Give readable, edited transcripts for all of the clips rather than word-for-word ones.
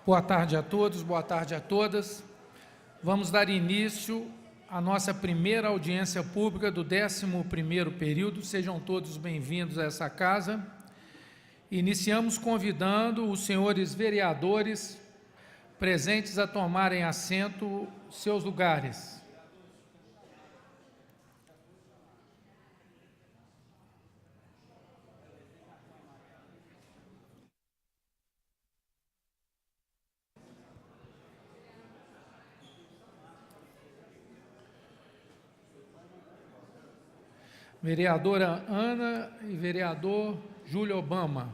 Boa tarde a todos, boa tarde a todas. Vamos dar início à nossa primeira audiência pública do 11º período. Sejam todos bem-vindos a essa casa. Iniciamos convidando os senhores vereadores presentes a tomarem assento em seus lugares. Vereadora Ana e vereador Júlio Obama.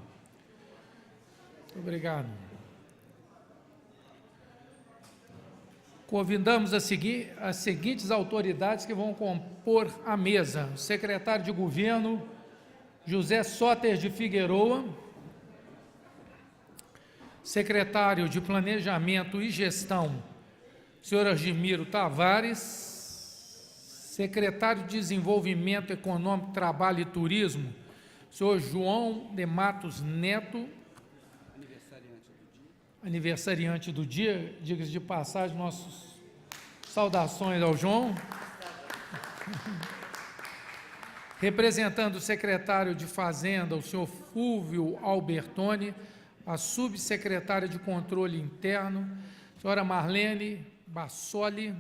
Muito obrigado. Convidamos as seguintes autoridades que vão compor a mesa. O secretário de Governo, José Soter de Figueroa. Secretário de Planejamento e Gestão, senhor Argimiro Tavares. Secretário de Desenvolvimento Econômico, Trabalho e Turismo, senhor João de Matos Neto. Aniversariante do dia, diga-se de passagem, nossas saudações ao João. Representando o secretário de Fazenda, o senhor Fúvio Albertoni, a subsecretária de Controle Interno, senhora Marlene Bassoli,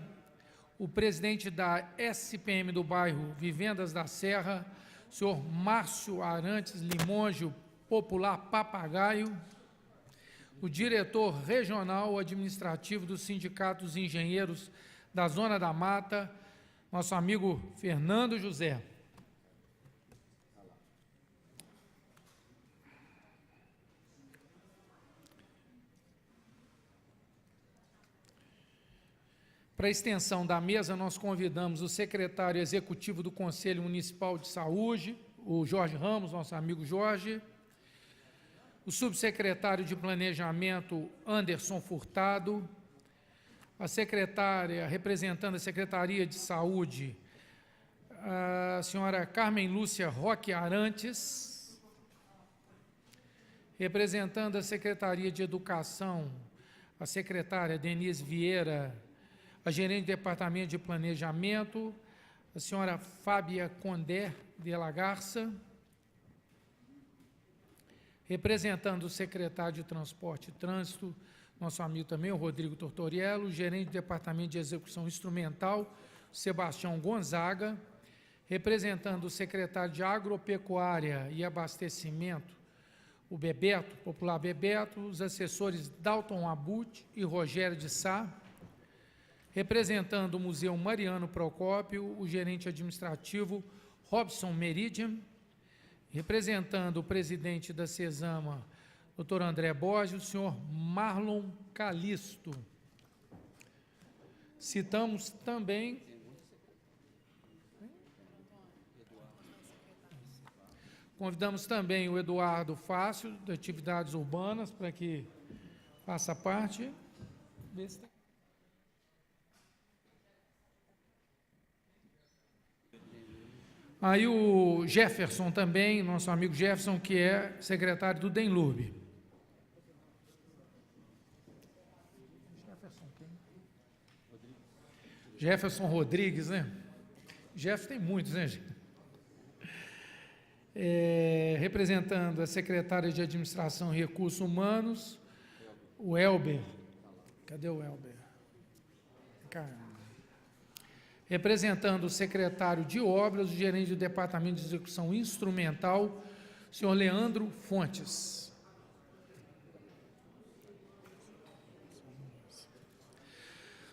o presidente da SPM do bairro Vivendas da Serra, senhor Márcio Arantes Limonge, popular Papagaio, o diretor regional administrativo do Sindicato dos Engenheiros da Zona da Mata, nosso amigo Fernando José. Para a extensão da mesa, nós convidamos o secretário executivo do Conselho Municipal de Saúde, o Jorge Ramos, nosso amigo Jorge, o subsecretário de Planejamento, Anderson Furtado, a secretária, representando a Secretaria de Saúde, a senhora Carmen Lúcia Roque Arantes, representando a Secretaria de Educação, a secretária Denise Vieira, a gerente do Departamento de Planejamento, a senhora Fábia Condé de la Garça, representando o secretário de Transporte e Trânsito, nosso amigo também, o Rodrigo Tortoriello, o gerente do Departamento de Execução Instrumental, Sebastião Gonzaga, representando o secretário de Agropecuária e Abastecimento, o Bebeto, popular Bebeto, os assessores Dalton Abut e Rogério de Sá, representando o Museu Mariano Procópio, o gerente administrativo Robson Meridian, representando o presidente da CESAMA, doutor André Borges, o senhor Marlon Calisto. Citamos também convidamos também o Eduardo Fácio, de Atividades Urbanas, para que faça parte. Aí o Jefferson também, nosso amigo Jefferson, que é secretário do DENLURB. Jefferson Rodrigues, né? Jefferson tem muitos, né, gente? Representando a secretária de Administração e Recursos Humanos, o Elber. Cadê o Elber? Caramba. Representando o secretário de Obras, o gerente do Departamento de Execução Instrumental, o senhor Leandro Fontes.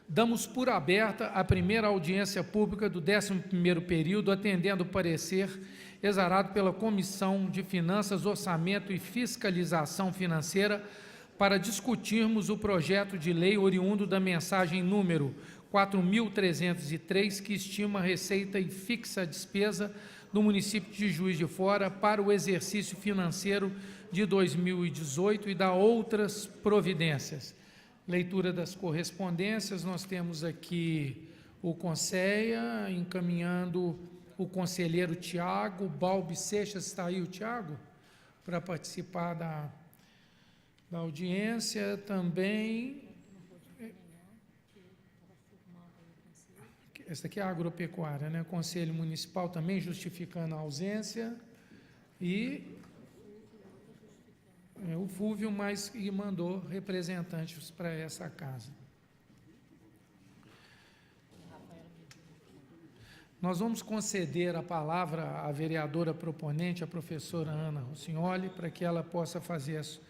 Damos por aberta a primeira audiência pública do 11º período, atendendo o parecer exarado pela Comissão de Finanças, Orçamento e Fiscalização Financeira para discutirmos o projeto de lei oriundo da mensagem número 4.303, que estima a receita e fixa a despesa do município de Juiz de Fora para o exercício financeiro de 2018 e da outras providências. Leitura das correspondências, nós temos aqui o Conceia encaminhando o conselheiro Tiago Balbi Seixas. Está aí o Tiago para participar da audiência também. Essa aqui é a agropecuária, né? Conselho Municipal também justificando a ausência. E o Fúvio e mandou representantes para essa casa. Nós vamos conceder a palavra à vereadora proponente, a professora Ana Rossignoli, para que ela possa fazer as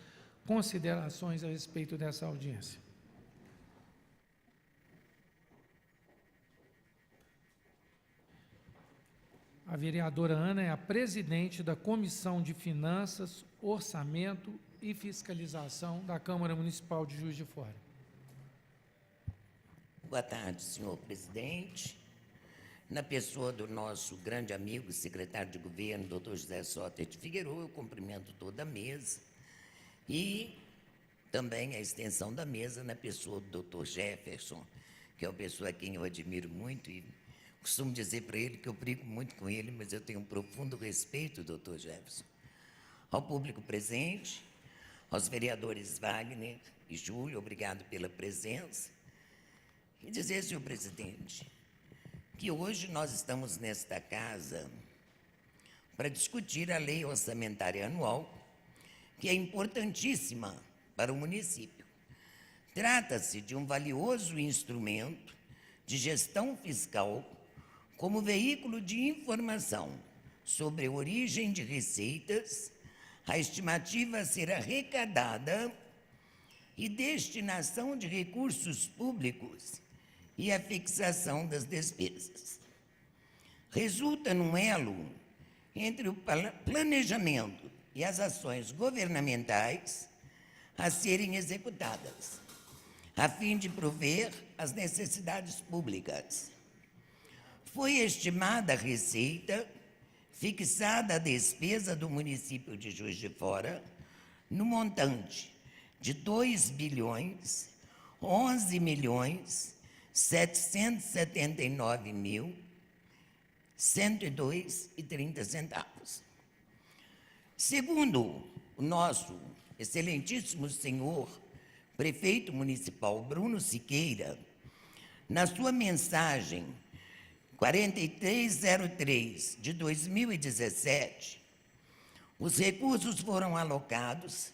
considerações a respeito dessa audiência. A vereadora Ana é a presidente da Comissão de Finanças, Orçamento e Fiscalização da Câmara Municipal de Juiz de Fora. Boa tarde, senhor presidente. Na pessoa do nosso grande amigo, secretário de governo, doutor José Soter de Figueiredo, eu cumprimento toda a mesa e também a extensão da mesa na pessoa do doutor Jefferson, que é uma pessoa a quem eu admiro muito e costumo dizer para ele que eu brigo muito com ele, mas eu tenho um profundo respeito, doutor Jefferson. Ao público presente, aos vereadores Wagner e Júlio, obrigado pela presença. E dizer, senhor presidente, que hoje nós estamos nesta casa para discutir a lei orçamentária anual, que é importantíssima para o município. Trata-se de um valioso instrumento de gestão fiscal como veículo de informação sobre a origem de receitas, a estimativa a ser arrecadada e destinação de recursos públicos e a fixação das despesas. Resulta num elo entre o planejamento e as ações governamentais a serem executadas, a fim de prover as necessidades públicas. Foi estimada a receita, fixada a despesa do município de Juiz de Fora, no montante de R$ 2.011.779.102,30. Segundo o nosso excelentíssimo senhor prefeito municipal Bruno Siqueira, na sua mensagem 4303 de 2017, os recursos foram alocados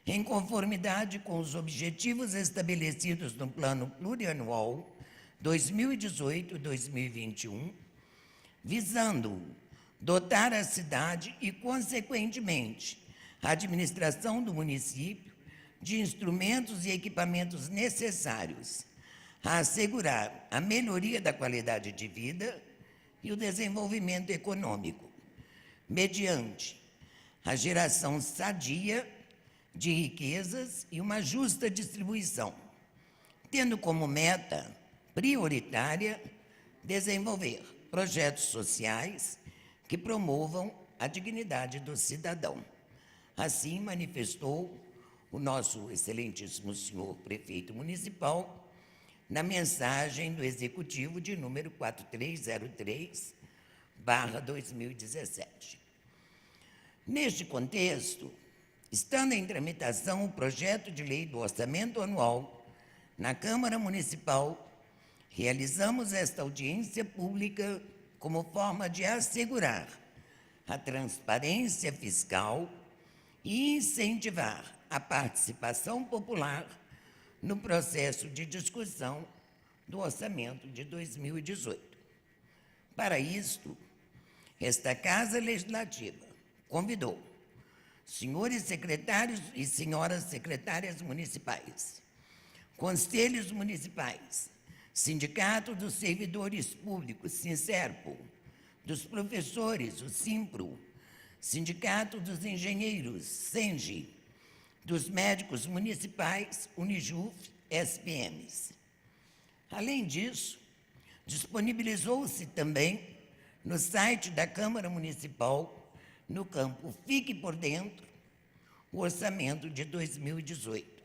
em conformidade com os objetivos estabelecidos no Plano Plurianual 2018-2021, visando dotar a cidade e, consequentemente, a administração do município de instrumentos e equipamentos necessários a assegurar a melhoria da qualidade de vida e o desenvolvimento econômico, mediante a geração sadia de riquezas e uma justa distribuição, tendo como meta prioritária desenvolver projetos sociais que promovam a dignidade do cidadão. Assim manifestou o nosso excelentíssimo senhor prefeito municipal na mensagem do Executivo de número 4303/2017. Neste contexto, estando em tramitação o projeto de lei do orçamento anual na Câmara Municipal, realizamos esta audiência pública como forma de assegurar a transparência fiscal e incentivar a participação popular no processo de discussão do orçamento de 2018. Para isto, esta Casa Legislativa convidou senhores secretários e senhoras secretárias municipais, conselhos municipais, Sindicato dos Servidores Públicos, Sinserpo, dos professores, o Simpro, Sindicato dos Engenheiros, SENGE, dos médicos municipais, Unijuf, SPMs. Além disso, disponibilizou-se também no site da Câmara Municipal, no campo Fique por Dentro, o orçamento de 2018,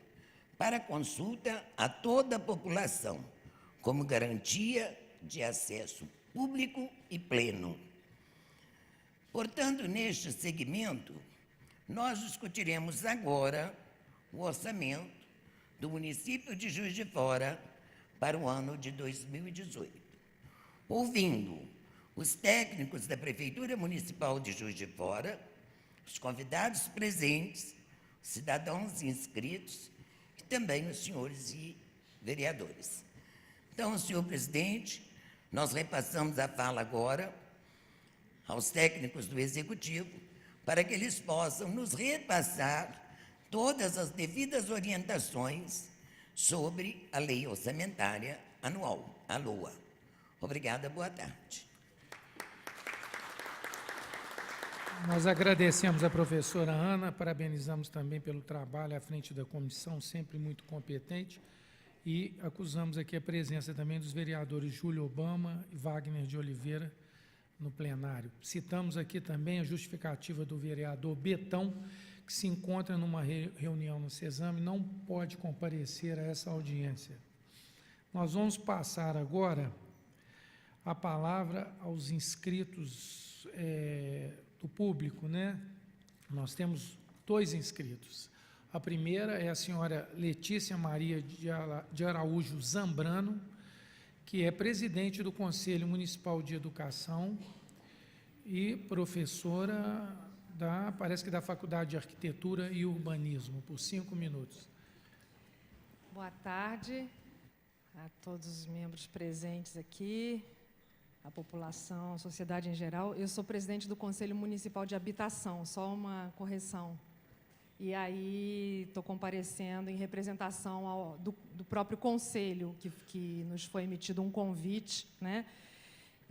para consulta a toda a população, como garantia de acesso público e pleno. Portanto, neste segmento, nós discutiremos agora o orçamento do município de Juiz de Fora para o ano de 2018. Ouvindo os técnicos da Prefeitura Municipal de Juiz de Fora, os convidados presentes, os cidadãos inscritos e também os senhores e vereadores. Então, senhor presidente, nós repassamos a fala agora aos técnicos do Executivo para que eles possam nos repassar todas as devidas orientações sobre a Lei Orçamentária Anual, a LOA. Obrigada, boa tarde. Nós agradecemos a professora Ana, parabenizamos também pelo trabalho à frente da comissão, sempre muito competente, e acusamos aqui a presença também dos vereadores Júlio Obama e Wagner de Oliveira no plenário. Citamos aqui também a justificativa do vereador Betão, que se encontra numa reunião no CESAM e não pode comparecer a essa audiência. Nós vamos passar agora a palavra aos inscritos do público, né? Nós temos 2 inscritos. A primeira é a senhora Letícia Maria de Araújo Zambrano, que é presidente do Conselho Municipal de Educação e professora parece que da Faculdade de Arquitetura e Urbanismo, por 5 minutos. Boa tarde a todos os membros presentes aqui, a população, a sociedade em geral. Eu sou presidente do Conselho Municipal de Habitação, só uma correção. E aí estou comparecendo em representação do próprio Conselho, que nos foi emitido um convite, né?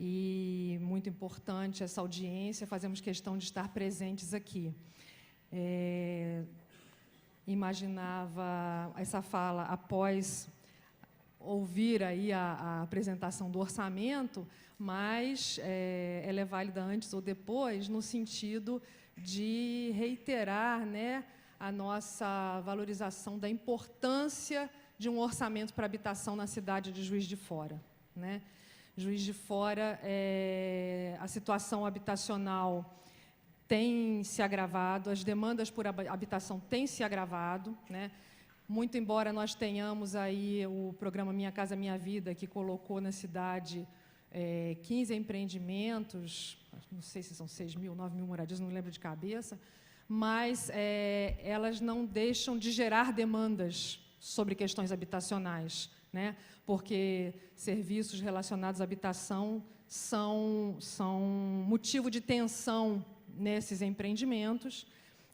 E muito importante essa audiência, fazemos questão de estar presentes aqui. Imaginava essa fala após ouvir aí a apresentação do orçamento, mas ela é válida antes ou depois, no sentido de reiterar, né, a nossa valorização da importância de um orçamento para habitação na cidade de Juiz de Fora, né? Juiz de Fora, a situação habitacional tem se agravado, as demandas por habitação têm se agravado, né? Muito embora nós tenhamos aí o programa Minha Casa Minha Vida, que colocou na cidade 15 empreendimentos, não sei se são 6 mil, 9 mil moradias, não lembro de cabeça, mas elas não deixam de gerar demandas sobre questões habitacionais, né? Porque serviços relacionados à habitação são motivo de tensão nesses empreendimentos.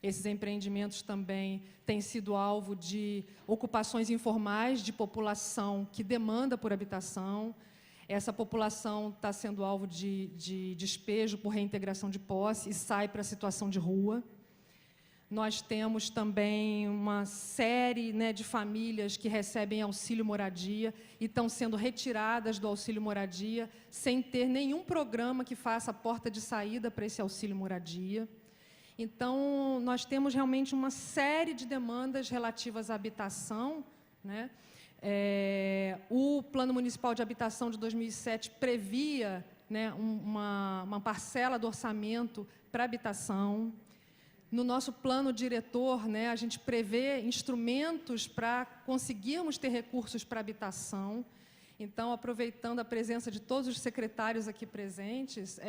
Esses empreendimentos também têm sido alvo de ocupações informais de população que demanda por habitação. Essa população está sendo alvo de despejo por reintegração de posse e sai para a situação de rua. Nós temos também uma série, né, de famílias que recebem auxílio moradia e estão sendo retiradas do auxílio moradia sem ter nenhum programa que faça a porta de saída para esse auxílio moradia. Então, nós temos realmente uma série de demandas relativas à habitação, né? O Plano Municipal de Habitação de 2007 previa, né, uma parcela do orçamento para habitação. No nosso plano diretor, né, a gente prevê instrumentos para conseguirmos ter recursos para habitação. Então, aproveitando a presença de todos os secretários aqui presentes,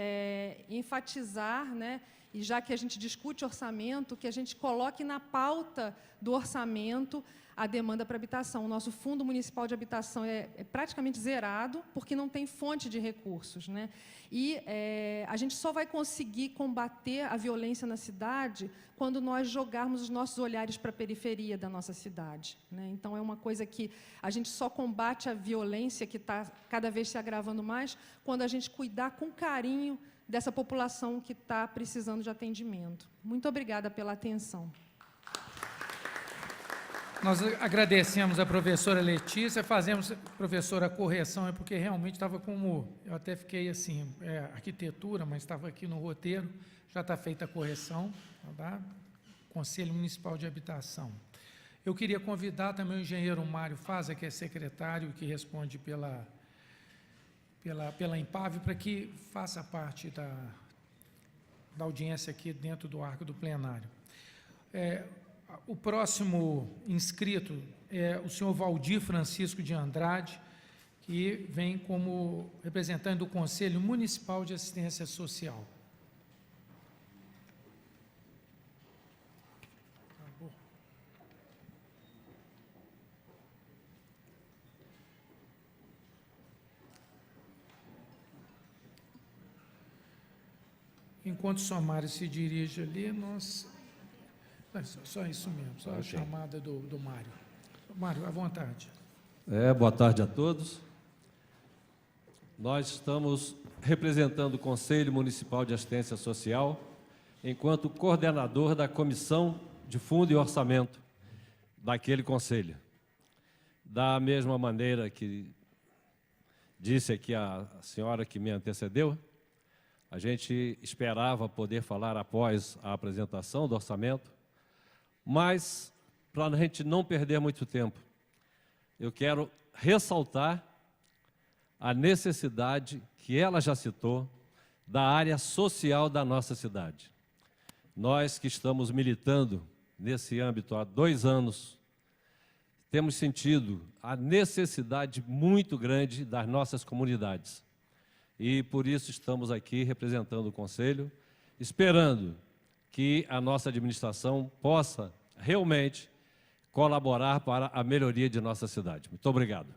enfatizar, né, e já que a gente discute orçamento, que a gente coloque na pauta do orçamento a demanda para habitação. O nosso Fundo Municipal de Habitação é praticamente zerado, porque não tem fonte de recursos, né? E a gente só vai conseguir combater a violência na cidade quando nós jogarmos os nossos olhares para a periferia da nossa cidade, né? Então, é uma coisa que a gente só combate a violência, que está cada vez se agravando mais, quando a gente cuidar com carinho dessa população que está precisando de atendimento. Muito obrigada pela atenção. Nós agradecemos a professora Letícia, fazemos, professora, a correção, porque realmente estava como, eu até fiquei assim, arquitetura, mas estava aqui no roteiro, já está feita a correção, tá? Conselho Municipal de Habitação. Eu queria convidar também o engenheiro Mário Faza, que é secretário, que responde pela Empave, para que faça parte da audiência aqui dentro do arco do plenário. O próximo inscrito é o senhor Valdir Francisco de Andrade, que vem como representante do Conselho Municipal de Assistência Social. Enquanto o senhor Mário se dirige ali, nós... Só isso mesmo, só a chamada do Mário. Mário, à vontade. Boa tarde a todos. Nós estamos representando o Conselho Municipal de Assistência Social enquanto coordenador da Comissão de Fundo e Orçamento daquele conselho. Da mesma maneira que disse aqui a senhora que me antecedeu, a gente esperava poder falar após a apresentação do orçamento, mas, para a gente não perder muito tempo, eu quero ressaltar a necessidade que ela já citou da área social da nossa cidade. Nós que estamos militando nesse âmbito há 2 anos, temos sentido a necessidade muito grande das nossas comunidades. E por isso estamos aqui representando o Conselho, esperando que a nossa administração possa realmente colaborar para a melhoria de nossa cidade. Muito obrigado.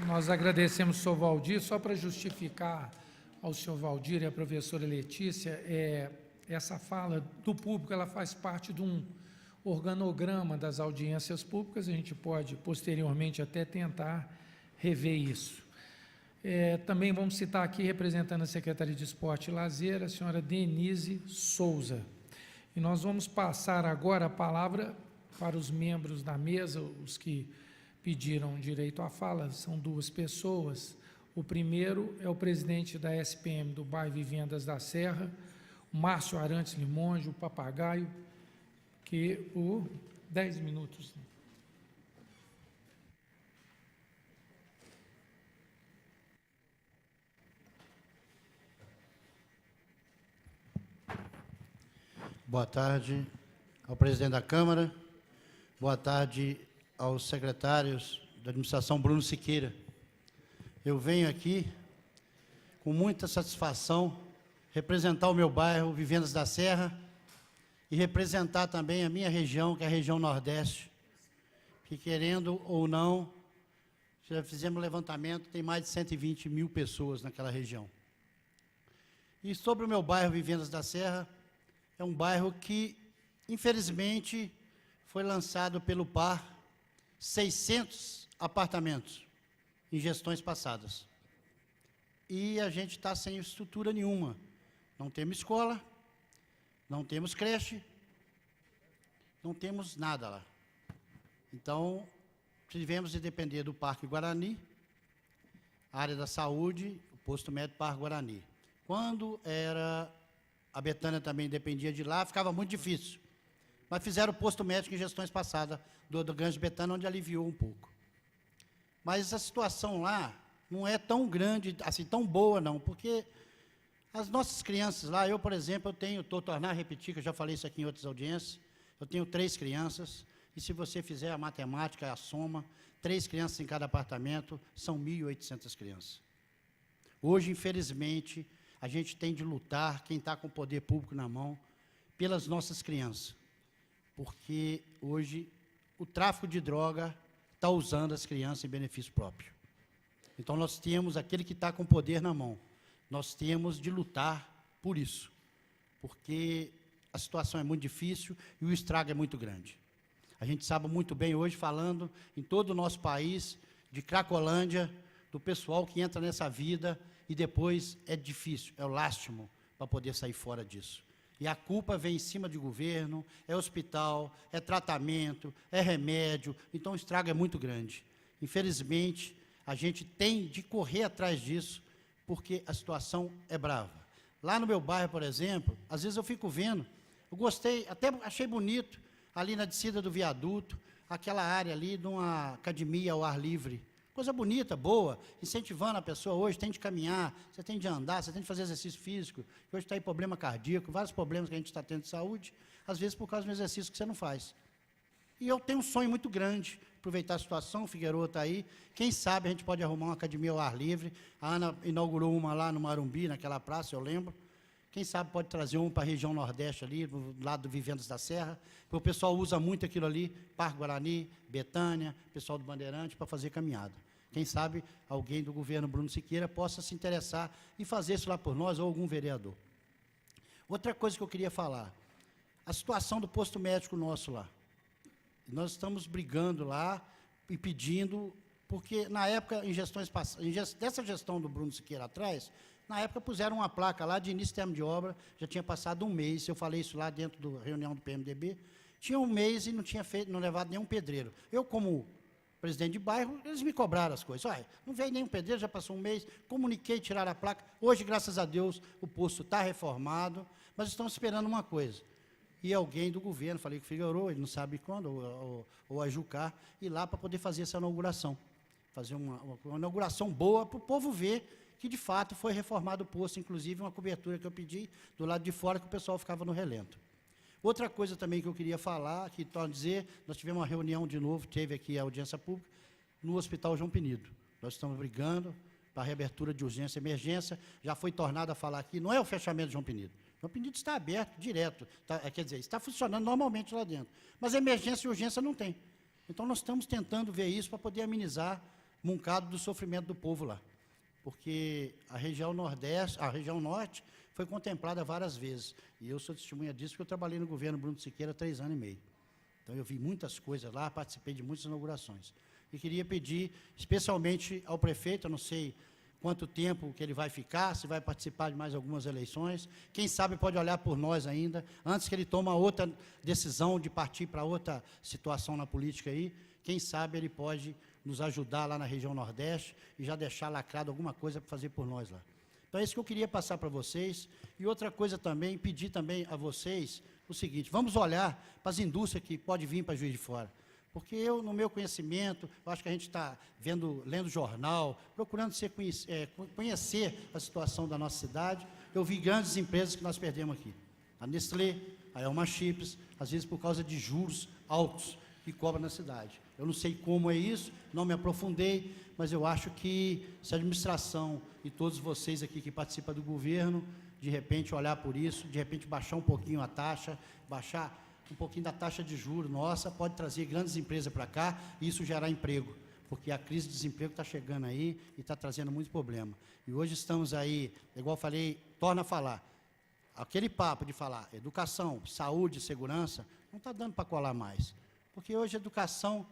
Nós agradecemos ao senhor Valdir. Só para justificar ao senhor Valdir e à professora Letícia, essa fala do público, ela faz parte de um organograma das audiências públicas. A gente pode, posteriormente, até tentar rever isso. Também vamos citar aqui, representando a Secretaria de Esporte e Lazer, a senhora Denise Souza. E nós vamos passar agora a palavra para os membros da mesa, os que pediram direito à fala. São 2 pessoas. O primeiro é o presidente da SPM do bairro Vivendas da Serra, o Márcio Arantes Limonge, o Papagaio, que por 10 minutos... Boa tarde ao presidente da Câmara, boa tarde aos secretários da administração Bruno Siqueira. Eu venho aqui com muita satisfação representar o meu bairro, Vivendas da Serra, e representar também a minha região, que é a região Nordeste, que, querendo ou não, já fizemos levantamento, tem mais de 120 mil pessoas naquela região. E sobre o meu bairro, Vivendas da Serra, é um bairro que, infelizmente, foi lançado pelo PAR 600 apartamentos em gestões passadas. E a gente está sem estrutura nenhuma. Não temos escola, não temos creche, não temos nada lá. Então, tivemos de depender do Parque Guarani, a área da saúde, o posto médico Parque Guarani. Quando era... A Betânia também dependia de lá, ficava muito difícil. Mas fizeram o posto médico em gestões passadas do Grande Betânia, onde aliviou um pouco. Mas a situação lá não é tão grande, assim, tão boa, não, porque as nossas crianças lá, eu, por exemplo, estou tornando a repetir, que eu já falei isso aqui em outras audiências, eu tenho 3 crianças, e se você fizer a matemática, a soma, 3 crianças em cada apartamento, são 1.800 crianças. Hoje, infelizmente, a gente tem de lutar, quem está com o poder público na mão, pelas nossas crianças. Porque hoje o tráfico de droga está usando as crianças em benefício próprio. Então nós temos aquele que está com o poder na mão. Nós temos de lutar por isso. Porque a situação é muito difícil e o estrago é muito grande. A gente sabe muito bem hoje, falando em todo o nosso país, de Cracolândia, do pessoal que entra nessa vida e depois é difícil, é o lástimo para poder sair fora disso. E a culpa vem em cima de governo, é hospital, é tratamento, é remédio, então o estrago é muito grande. Infelizmente, a gente tem de correr atrás disso, porque a situação é brava. Lá no meu bairro, por exemplo, às vezes eu fico vendo, eu gostei, até achei bonito, ali na descida do viaduto, aquela área ali de uma academia ao ar livre, Coisa bonita, boa, incentivando a pessoa hoje, tem de caminhar, você tem de andar, você tem de fazer exercício físico, hoje está aí problema cardíaco, vários problemas que a gente está tendo de saúde, às vezes por causa do exercício que você não faz. E eu tenho um sonho muito grande, aproveitar a situação, o Figueiredo está aí, quem sabe a gente pode arrumar uma academia ao ar livre, a Ana inaugurou uma lá no Marumbi, naquela praça, eu lembro, quem sabe pode trazer uma para a região Nordeste ali, do lado do Vivendas da Serra, porque o pessoal usa muito aquilo ali, Parque Guarani, Betânia, pessoal do Bandeirante, para fazer caminhada. Quem sabe alguém do governo Bruno Siqueira possa se interessar e fazer isso lá por nós, ou algum vereador. Outra coisa que eu queria falar, a situação do posto médico nosso lá. Nós estamos brigando lá e pedindo, porque na época, dessa gestão do Bruno Siqueira atrás, na época puseram uma placa lá de início de termo de obra, já tinha passado um mês, eu falei isso lá dentro da reunião do PMDB, tinha um mês e não levado nenhum pedreiro. Eu, como presidente de bairro, eles me cobraram as coisas. Olha, não veio nenhum pedreiro, já passou um mês, comuniquei, tiraram a placa. Hoje, graças a Deus, o posto está reformado, mas estamos esperando uma coisa. E alguém do governo, falei com o Figueiredo, ele não sabe quando, ou a Jucar, ir lá para poder fazer essa inauguração. Fazer uma inauguração boa para o povo ver que, de fato, foi reformado o posto, inclusive uma cobertura que eu pedi do lado de fora, que o pessoal ficava no relento. Outra coisa também que eu queria falar, que torno a dizer, nós tivemos uma reunião de novo, teve aqui a audiência pública, no Hospital João Penido. Nós estamos brigando para a reabertura de urgência e emergência, já foi tornado a falar aqui, não é o fechamento de João Penido. João Penido está aberto, direto, quer dizer, está funcionando normalmente lá dentro. Mas emergência e urgência não tem. Então, nós estamos tentando ver isso para poder amenizar um bocado do sofrimento do povo lá. Porque a região Nordeste, a região Norte, foi contemplada várias vezes. E eu sou testemunha disso, porque eu trabalhei no governo Bruno Siqueira há 3 anos e meio. Então, eu vi muitas coisas lá, participei de muitas inaugurações. E queria pedir, especialmente ao prefeito, eu não sei quanto tempo que ele vai ficar, se vai participar de mais algumas eleições, quem sabe pode olhar por nós ainda, antes que ele tome outra decisão de partir para outra situação na política aí, quem sabe ele pode nos ajudar lá na região Nordeste e já deixar lacrado alguma coisa para fazer por nós lá. Então, é isso que eu queria passar para vocês. E outra coisa também, pedir também a vocês o seguinte, vamos olhar para as indústrias que podem vir para Juiz de Fora. Porque eu, no meu conhecimento, eu acho que a gente está lendo jornal, procurando conhecer a situação da nossa cidade. Eu vi grandes empresas que nós perdemos aqui. A Nestlé, a Elma Chips, às vezes por causa de juros altos que cobra na cidade. Eu não sei como é isso, não me aprofundei, mas eu acho que se a administração e todos vocês aqui que participam do governo, de repente olhar por isso, de repente baixar um pouquinho a taxa, baixar um pouquinho da taxa de juros nossa, pode trazer grandes empresas para cá e isso gerar emprego, porque a crise de desemprego está chegando aí e está trazendo muito problema. E hoje estamos aí, igual eu falei, torna a falar, aquele papo de falar educação, saúde, segurança, não está dando para colar mais, porque hoje educação,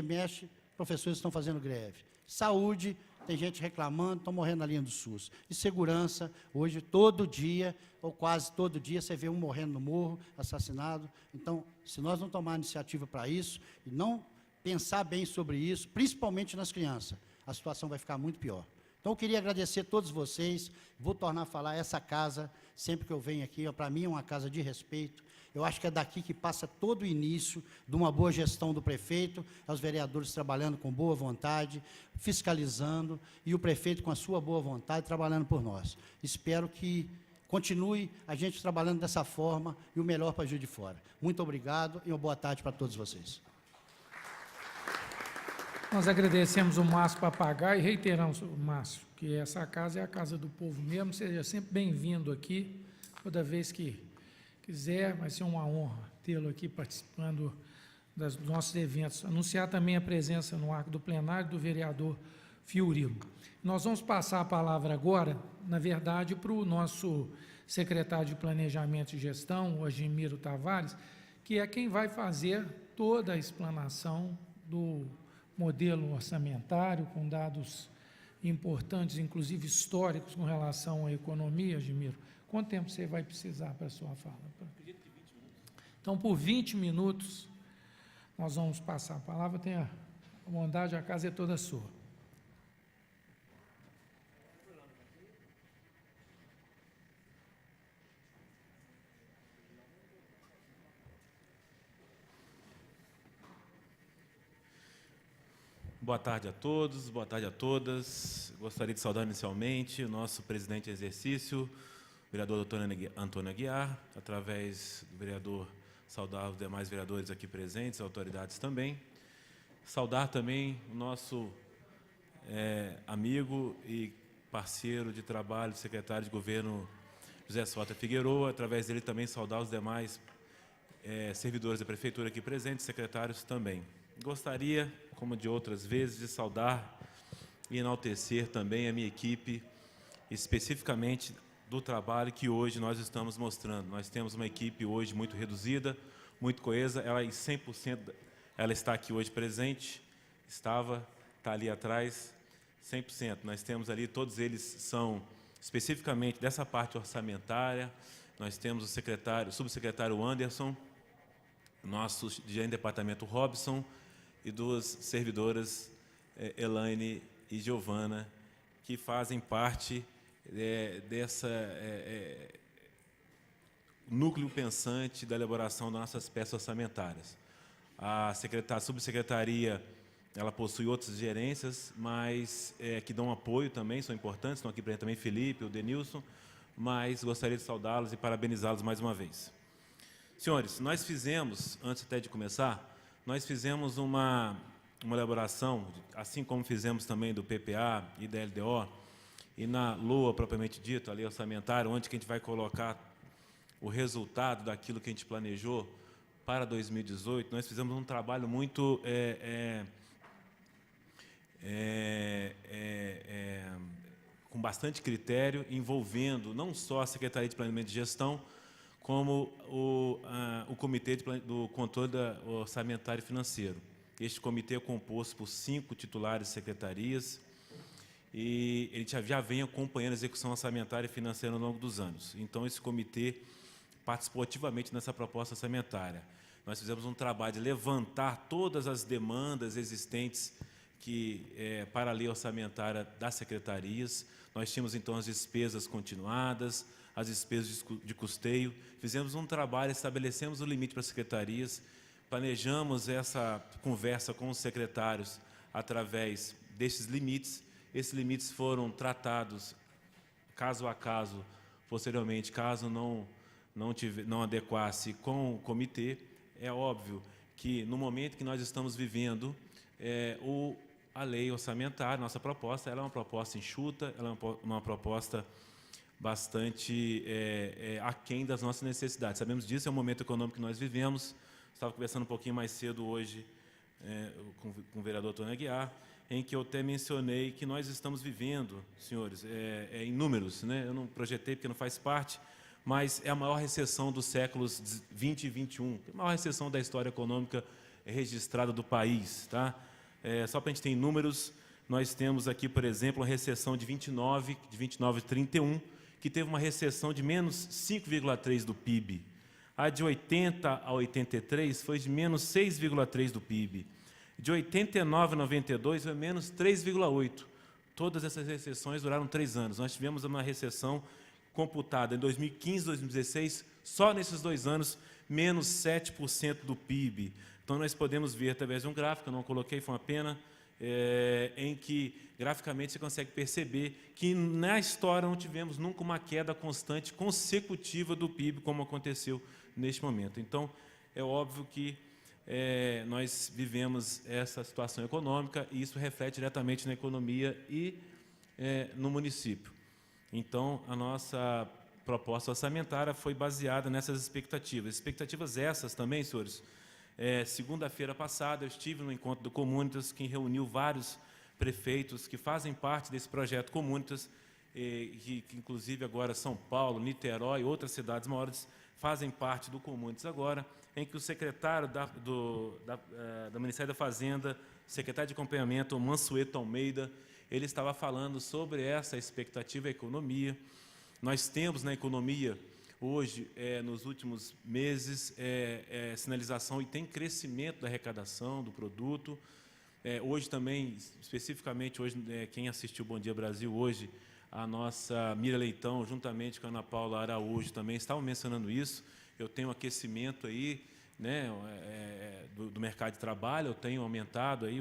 mexe, professores estão fazendo greve. Saúde, tem gente reclamando, estão morrendo na linha do SUS. E segurança, hoje, todo dia, ou quase todo dia, você vê um morrendo no morro, assassinado. Então, se nós não tomarmos iniciativa para isso, e não pensar bem sobre isso, principalmente nas crianças, a situação vai ficar muito pior. Então, eu queria agradecer a todos vocês, vou tornar a falar, essa casa, sempre que eu venho aqui, para mim é uma casa de respeito. Eu acho que é daqui que passa todo o início de uma boa gestão do prefeito, os vereadores trabalhando com boa vontade, fiscalizando, e o prefeito com a sua boa vontade trabalhando por nós. Espero que continue a gente trabalhando dessa forma e o melhor para Juiz de Fora. Muito obrigado e uma boa tarde para todos vocês. Nós agradecemos o Márcio Papagaio e reiteramos, Márcio, que essa casa é a casa do povo mesmo, seja sempre bem-vindo aqui, toda vez que quiser, vai ser uma honra tê-lo aqui participando dos nossos eventos. Anunciar também a presença no arco do plenário do vereador Fiorilo. Nós vamos passar a palavra agora, na verdade, para o nosso secretário de Planejamento e Gestão, o Agimiro Tavares, que é quem vai fazer toda a explanação do modelo orçamentário, com dados importantes, inclusive históricos, com relação à economia, Agimiro. Quanto tempo você vai precisar para a sua fala? Então, por 20 minutos, nós vamos passar a palavra. Tenha a bondade, a casa é toda sua. Boa tarde a todos, boa tarde a todas. Gostaria de saudar inicialmente o nosso presidente em exercício, o vereador Dr. Antônio Aguiar, através do vereador, saudar os demais vereadores aqui presentes, autoridades também. Saudar também o nosso amigo e parceiro de trabalho, secretário de governo, José Sota Figueroa, através dele também saudar os demais servidores da prefeitura aqui presentes, secretários também. Gostaria, como de outras vezes, de saudar e enaltecer também a minha equipe, especificamente do trabalho que hoje nós estamos mostrando. Nós temos uma equipe hoje muito reduzida, muito coesa, ela em 100%, ela está aqui hoje presente, está ali atrás, 100%. Nós temos ali, todos eles são especificamente dessa parte orçamentária. Nós temos o subsecretário Anderson, nosso gerente de departamento Robson e duas servidoras, Elaine e Giovana, que fazem parte dessa núcleo pensante da elaboração das nossas peças orçamentárias. A subsecretaria, ela possui outras gerências, mas que dão apoio também, são importantes, estão aqui presentes também Felipe, o Denilson, mas gostaria de saudá-los e parabenizá-los mais uma vez. Senhores, nós fizemos, antes até de começar, nós fizemos uma elaboração, assim como fizemos também do PPA e da LDO, e na LOA, propriamente dito, a lei orçamentária, onde que a gente vai colocar o resultado daquilo que a gente planejou para 2018, nós fizemos um trabalho muito com bastante critério, envolvendo não só a Secretaria de Planejamento e Gestão, como o Comitê do Controle Orçamentário e Financeiro. Este comitê é composto por 5 titulares de secretarias e ele já vem acompanhando a execução orçamentária e financeira ao longo dos anos. Então, esse comitê participou ativamente nessa proposta orçamentária. Nós fizemos um trabalho de levantar todas as demandas existentes para a lei orçamentária das secretarias. Nós tínhamos, então, as despesas continuadas, as despesas de custeio. Fizemos um trabalho, estabelecemos o limite para as secretarias, planejamos essa conversa com os secretários através desses limites. Esses limites foram tratados caso a caso, posteriormente, caso não adequasse com o comitê. É óbvio que, no momento que nós estamos vivendo, a lei orçamentária, nossa proposta, ela é uma proposta enxuta, ela é uma proposta bastante aquém das nossas necessidades. Sabemos disso, é o momento econômico que nós vivemos. Estava conversando um pouquinho mais cedo hoje com o vereador Antônio Aguiar, em que eu até mencionei que nós estamos vivendo, senhores, em números, né? Eu não projetei porque não faz parte, mas é a maior recessão dos séculos 20 e 21, a maior recessão da história econômica registrada do país. Tá? Só para a gente ter números, nós temos aqui, por exemplo, uma recessão de 29 e 31, que teve uma recessão de menos 5,3% do PIB. A de 80 a 83 foi de menos 6,3% do PIB. De 89 a 92 foi menos 3,8%. Todas essas recessões duraram 3 anos. Nós tivemos uma recessão computada em 2015 e 2016, só nesses 2 anos, menos 7% do PIB. Então, nós podemos ver, através de um gráfico, eu não coloquei, foi uma pena, em que, graficamente, você consegue perceber que, na história, não tivemos nunca uma queda constante, consecutiva do PIB, como aconteceu neste momento. Então, é óbvio que nós vivemos essa situação econômica e isso reflete diretamente na economia e no município. Então, a nossa proposta orçamentária foi baseada nessas expectativas. Expectativas essas também, senhores. Segunda-feira passada, eu estive no encontro do Comunitas, que reuniu vários prefeitos que fazem parte desse projeto Comunitas, que inclusive agora São Paulo, Niterói e outras cidades maiores fazem parte do Comunitas agora, em que o secretário do Ministério da Fazenda, secretário de acompanhamento, o Mansueto Almeida, ele estava falando sobre essa expectativa e economia. Nós temos na economia, hoje, nos últimos meses, sinalização e tem crescimento da arrecadação do produto. Hoje também, especificamente, hoje, quem assistiu Bom Dia Brasil hoje, a nossa Mira Leitão, juntamente com a Ana Paula Araújo, também estavam mencionando isso. Eu tenho aquecimento aí, né, do mercado de trabalho, eu tenho aumentado aí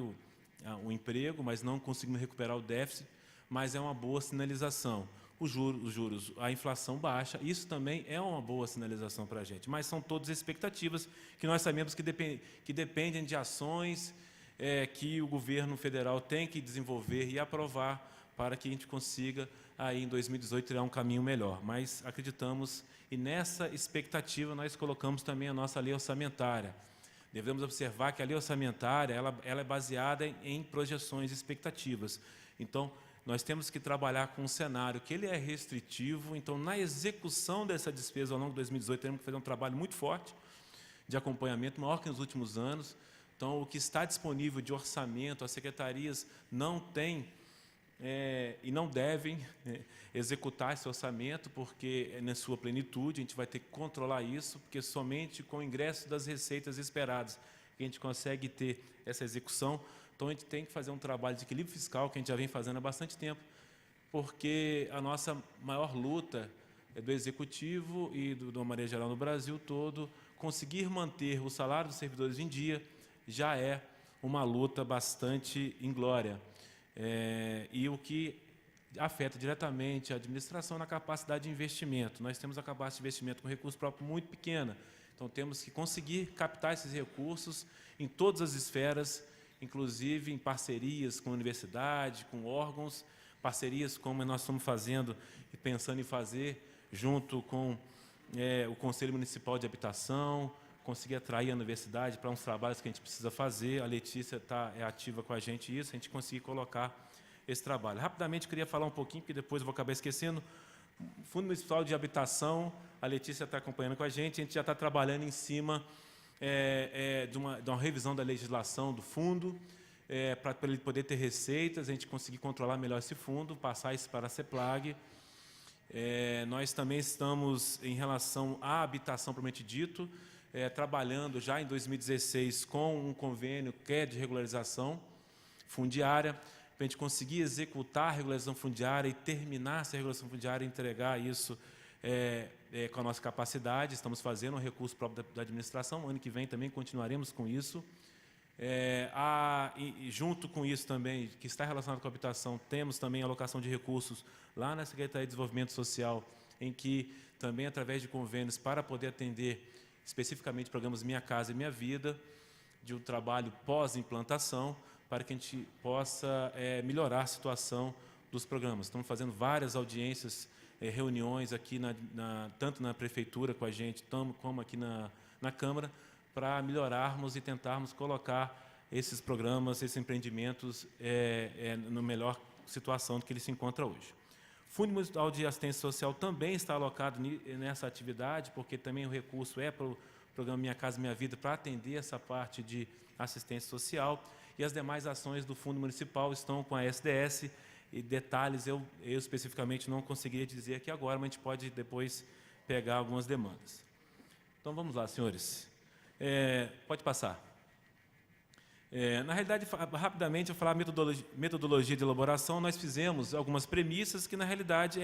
o emprego, mas não conseguimos recuperar o déficit, mas é uma boa sinalização. Os juros, a inflação baixa, isso também é uma boa sinalização para a gente, mas são todas expectativas que nós sabemos que dependem de ações que o governo federal tem que desenvolver e aprovar para que a gente consiga, aí em 2018, tirar um caminho melhor. Mas acreditamos, e nessa expectativa nós colocamos também a nossa lei orçamentária. Devemos observar que a lei orçamentária ela é baseada em projeções e expectativas. Então, nós temos que trabalhar com um cenário que ele é restritivo, então, na execução dessa despesa ao longo de 2018, teremos que fazer um trabalho muito forte de acompanhamento, maior que nos últimos anos. Então, o que está disponível de orçamento, as secretarias não têm e não devem executar esse orçamento, porque na sua plenitude, a gente vai ter que controlar isso, porque somente com o ingresso das receitas esperadas que a gente consegue ter essa execução. Então, a gente tem que fazer um trabalho de equilíbrio fiscal, que a gente já vem fazendo há bastante tempo, porque a nossa maior luta é do Executivo e, de uma maneira geral, no Brasil todo, conseguir manter o salário dos servidores em dia já é uma luta bastante inglória. E o que afeta diretamente a administração na capacidade de investimento. Nós temos a capacidade de investimento com recurso próprio muito pequena, então temos que conseguir captar esses recursos em todas as esferas, inclusive em parcerias com a universidade, com órgãos, parcerias como nós estamos fazendo e pensando em fazer junto com o Conselho Municipal de Habitação, conseguir atrair a universidade para uns trabalhos que a gente precisa fazer. A Letícia é ativa com a gente nisso, a gente conseguir colocar esse trabalho. Rapidamente, eu queria falar um pouquinho, porque depois eu vou acabar esquecendo. O Fundo Municipal de Habitação, a Letícia está acompanhando com a gente já está trabalhando em cima de uma revisão da legislação do fundo, para ele poder ter receitas, a gente conseguir controlar melhor esse fundo, passar isso para a CEPLAG. Nós também estamos, em relação à habitação propriamente dito, trabalhando já em 2016 com um convênio que é de regularização fundiária, para a gente conseguir executar a regularização fundiária e terminar essa regularização fundiária e entregar isso com a nossa capacidade. Estamos fazendo um recurso próprio da administração, ano que vem também continuaremos com isso. E junto com isso também, que está relacionado com a habitação, temos também a alocação de recursos lá na Secretaria de Desenvolvimento Social, em que também, através de convênios, para poder atender especificamente programas Minha Casa e Minha Vida, de um trabalho pós-implantação, para que a gente possa melhorar a situação dos programas. Estamos fazendo várias audiências, reuniões aqui, tanto na Prefeitura com a gente, como aqui na Câmara, para melhorarmos e tentarmos colocar esses programas, esses empreendimentos na melhor situação do que ele se encontra hoje. O Fundo Municipal de Assistência Social também está alocado nessa atividade, porque também o recurso é para o programa Minha Casa Minha Vida, para atender essa parte de assistência social, e as demais ações do Fundo Municipal estão com a SDS, e detalhes eu especificamente não conseguiria dizer aqui agora, mas a gente pode depois pegar algumas demandas. Então, vamos lá, senhores. Pode passar. Na realidade, rapidamente, eu vou falar metodologia de elaboração. Nós fizemos algumas premissas que, na realidade,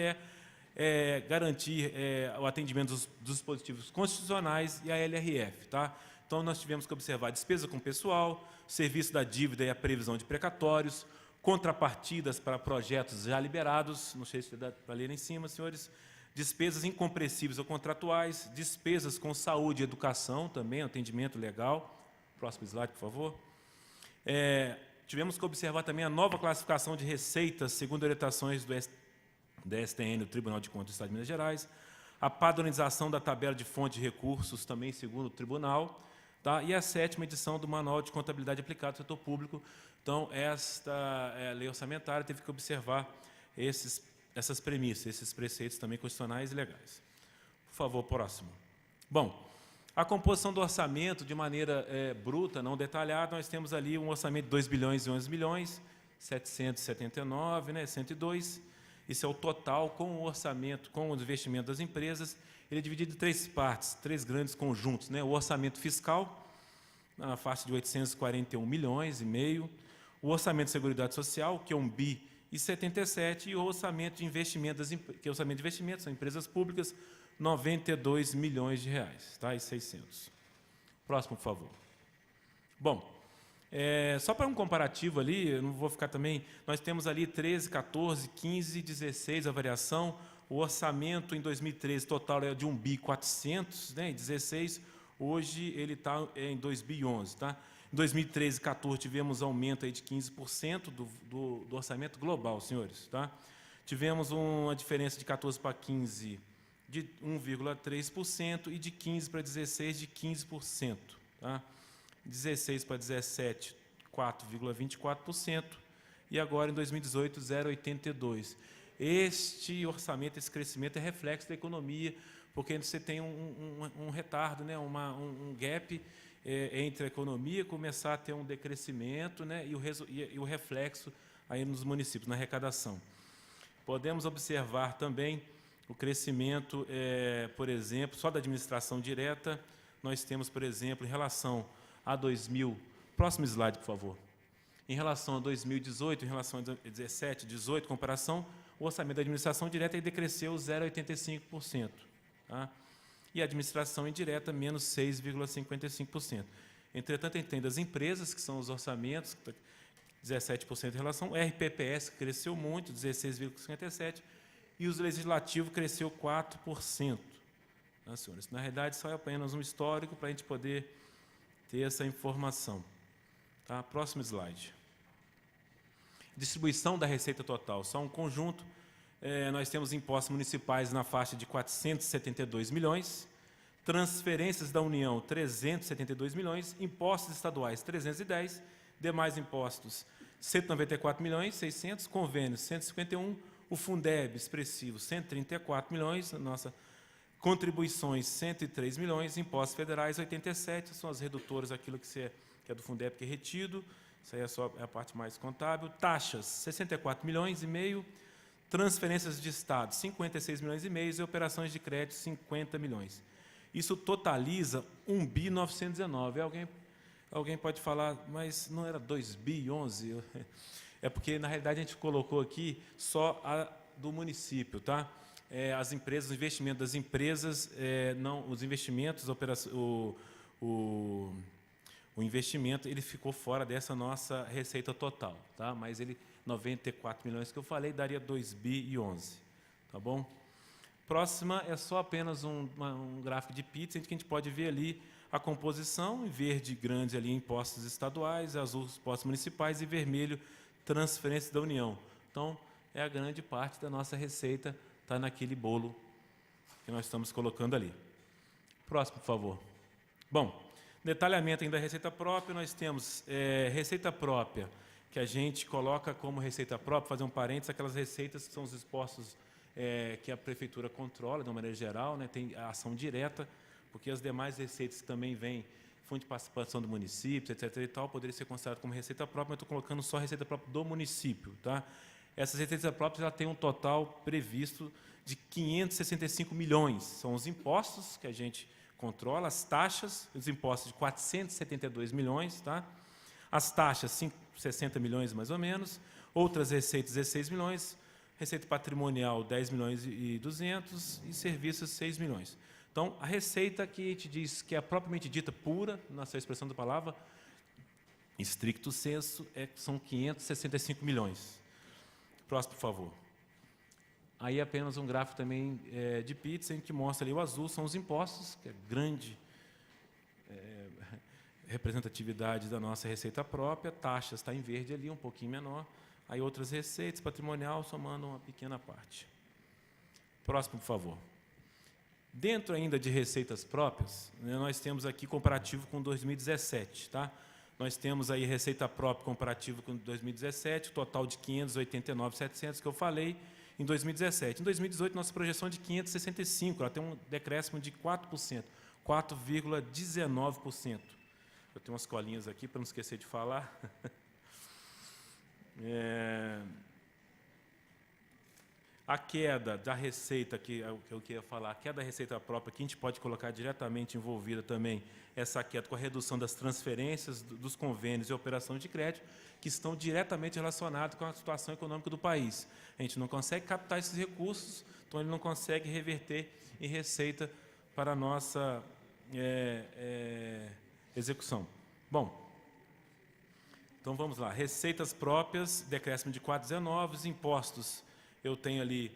garantir o atendimento dos dispositivos constitucionais e a LRF. Tá? Então, nós tivemos que observar a despesa com pessoal, serviço da dívida e a previsão de precatórios, contrapartidas para projetos já liberados, não sei se dá para ler em cima, senhores, despesas incompressíveis ou contratuais, despesas com saúde e educação, também atendimento legal. Próximo slide, por favor. Tivemos que observar também a nova classificação de receitas, segundo orientações do STN, do Tribunal de Contas do Estado de Minas Gerais, a padronização da tabela de fonte de recursos, também segundo o Tribunal, tá? E a 7ª edição do Manual de Contabilidade Aplicada ao Setor Público. Então, esta lei orçamentária teve que observar essas premissas, esses preceitos também constitucionais e legais. Por favor, próximo. Bom, a composição do orçamento, de maneira bruta, não detalhada, nós temos ali um orçamento de 2 bilhões e 11 milhões, 779, 102. Isso é o total com o orçamento, com o investimento das empresas. Ele é dividido em 3 partes, 3 grandes conjuntos. O orçamento fiscal, na faixa de 841 milhões e meio. O orçamento de Seguridade Social, que é 1 bi e 77, e o orçamento de investimento, que é o orçamento de investimentos, são empresas públicas, 92 milhões de reais, tá? E 600. Próximo, por favor. Bom, Só para um comparativo ali, eu não vou ficar também, nós temos ali 13, 14, 15, 16 a variação. O orçamento em 2013 total é de 1 bi 400, né, e 16, hoje ele está em 2 bi 11. Tá? Em 2013 e 14 tivemos aumento aí de 15% do orçamento global, senhores. Tá? Tivemos uma diferença de 14 para 15 de 1,3% e de 15 para 16 de 15%. Tá? 16 para 17, 4,24%, e agora em 2018, 0,82%. Este orçamento, esse crescimento é reflexo da economia, porque você tem um retardo, né, um gap entre a economia começar a ter um decrescimento, né, e o reflexo aí nos municípios, na arrecadação. Podemos observar também o crescimento, por exemplo, só da administração direta. Nós temos, por exemplo, em relação a 2000, próximo slide, por favor. Em relação a 2018, em relação a 2017, 2018, comparação, o orçamento da administração direta decresceu 0,85%. Tá? E a administração indireta, menos 6,55%. Entretanto, a gente tem das empresas, que são os orçamentos, 17% em relação, o RPPS cresceu muito, 16,57%, e o legislativo cresceu 4%. Tá, senhores? Na realidade, só é apenas um histórico para a gente poder ter essa informação. Tá? Próximo slide. Distribuição da receita total. Só um conjunto. Nós temos impostos municipais na faixa de 472 milhões, transferências da União, 372 milhões, impostos estaduais, 310, demais impostos, 194 milhões, 600, convênios, 151, o Fundeb expressivo, 134 milhões, nossa contribuições, 103 milhões, impostos federais, 87, são as redutoras, aquilo que é do Fundeb que é retido, isso aí é só a parte mais contábil. Taxas, 64 milhões e meio, transferências de Estado, 56 milhões e meio, e operações de crédito, 50 milhões. Isso totaliza 1 bi 919. Alguém pode falar, mas não era 2 bi 11? É porque, na realidade, a gente colocou aqui só a do município, tá? As empresas, o investimento das empresas, não, os investimentos, o investimento, ele ficou fora dessa nossa receita total, tá? Mas ele, 94 milhões que eu falei, daria 2 bi e 11, tá bom? Próxima é só apenas um gráfico de pizza, que a gente pode ver ali a composição, em verde grande ali impostos estaduais, azul impostos municipais e vermelho transferências da União. Então, a grande parte da nossa receita está naquele bolo que nós estamos colocando ali. Próximo, por favor. Bom, detalhamento ainda da receita própria, nós temos receita própria, que a gente coloca como receita própria, fazer um parênteses, aquelas receitas que são os impostos que a prefeitura controla, de uma maneira geral, né, tem a ação direta, porque as demais receitas que também vêm, fundo de participação do município, etc. e tal, poderia ser considerado como receita própria, mas estou colocando só a receita própria do município. Tá? Essas receitas próprias já têm um total previsto de 565 milhões. São os impostos que a gente controla, as taxas, os impostos de 472 milhões, tá? As taxas, 60 milhões mais ou menos, outras receitas, 16 milhões, receita patrimonial, 10 milhões e 200, e serviços, 6 milhões. Então, a receita que a gente diz que é propriamente dita pura, na sua expressão da palavra, em stricto sensu, são 565 milhões. Próximo, por favor. Aí apenas um gráfico também de pizza, em que mostra ali o azul, são os impostos, que é grande representatividade da nossa receita própria, taxas está em verde ali, um pouquinho menor, aí outras receitas, patrimonial, somando uma pequena parte. Próximo, por favor. Dentro ainda de receitas próprias, né, nós temos aqui comparativo com 2017. Tá? Nós temos aí receita própria comparativo com 2017, total de 589.700 que eu falei em 2017. Em 2018, nossa projeção é de 565, ela tem um decréscimo de 4%, 4,19%. Eu tenho umas colinhas aqui para não esquecer de falar. A queda da receita, que eu queria falar, a queda da receita própria, que a gente pode colocar diretamente envolvida também, essa queda com a redução das transferências, dos convênios e operações de crédito, que estão diretamente relacionados com a situação econômica do país. A gente não consegue captar esses recursos, então ele não consegue reverter em receita para a nossa execução. Bom, Então, vamos lá. Receitas próprias, decréscimo de 4,19. Os impostos, eu tenho ali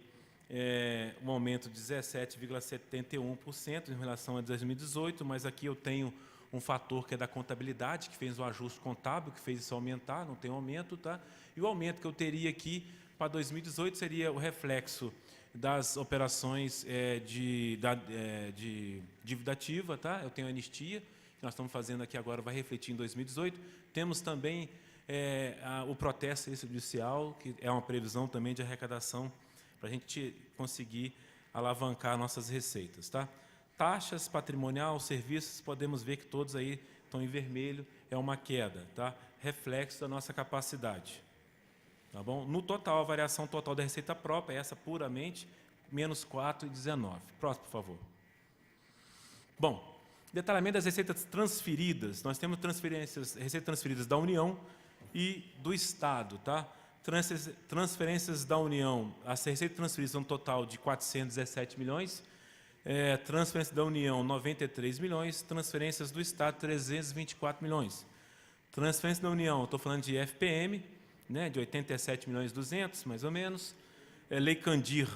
um aumento de 17,71% em relação a 2018, mas aqui eu tenho um fator que é da contabilidade, que fez o ajuste contábil, que fez isso aumentar, não tem aumento, tá? E o aumento que eu teria aqui para 2018 seria o reflexo das operações de dívida ativa, tá? Eu tenho a anistia, que nós estamos fazendo aqui agora, vai refletir em 2018. Temos também o protesto judicial, que é uma previsão também de arrecadação para a gente conseguir alavancar nossas receitas, tá? Taxas, patrimonial, serviços, podemos ver que todos aí estão em vermelho, é uma queda, tá? Reflexo da nossa capacidade. Tá bom? No total, a variação total da receita própria, essa puramente, menos 4,19. Próximo, por favor. Bom, detalhamento das receitas transferidas. Nós temos receitas transferidas da União e do Estado, tá? Transferências da União, as receitas transferidas são um total de 417 milhões, transferências da União, 93 milhões, transferências do Estado, 324 milhões. Transferência da União, estou falando de FPM, né, de 87 milhões e 200, mais ou menos. Lei Candir,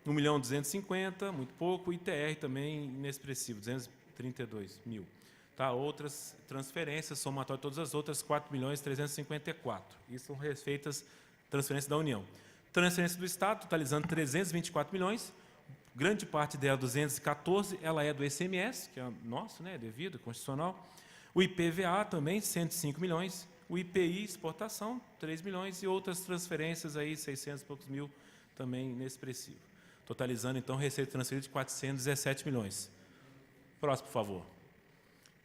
1.250.000, muito pouco. ITR também inexpressivo, 232 mil. Tá, outras transferências, somatório de todas as outras, 4.354.000. Isso são receitas, transferências da União. Transferência do Estado, totalizando 324 milhões, grande parte dela, 214, ela é do ICMS, que é nosso, né, devido, constitucional. O IPVA também, 105 milhões. O IPI, exportação, 3 milhões. E outras transferências, aí, 600 e poucos mil, também inexpressivo. Totalizando, então, receita transferida de 417 milhões. Próximo, por favor.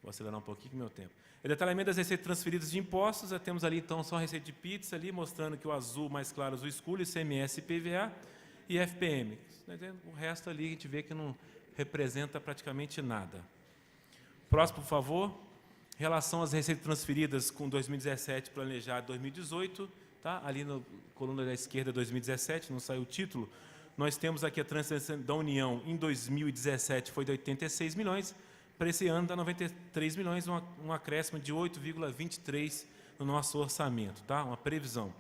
Vou acelerar um pouquinho, meu tempo. O detalhamento das receitas transferidas de impostos, temos ali, então, só a receita de pizza, ali, mostrando que o azul mais claro, azul escuro, ICMS, IPVA e FPM. O resto ali, a gente vê que não representa praticamente nada. Próximo, por favor. Em relação às receitas transferidas com 2017, planejado 2018, tá? Ali na coluna da esquerda, 2017, não saiu o título, nós temos aqui a transferência da União em 2017, foi de 86 milhões, para esse ano dá 93 milhões, um acréscimo de 8,23 no nosso orçamento, tá? Uma previsão.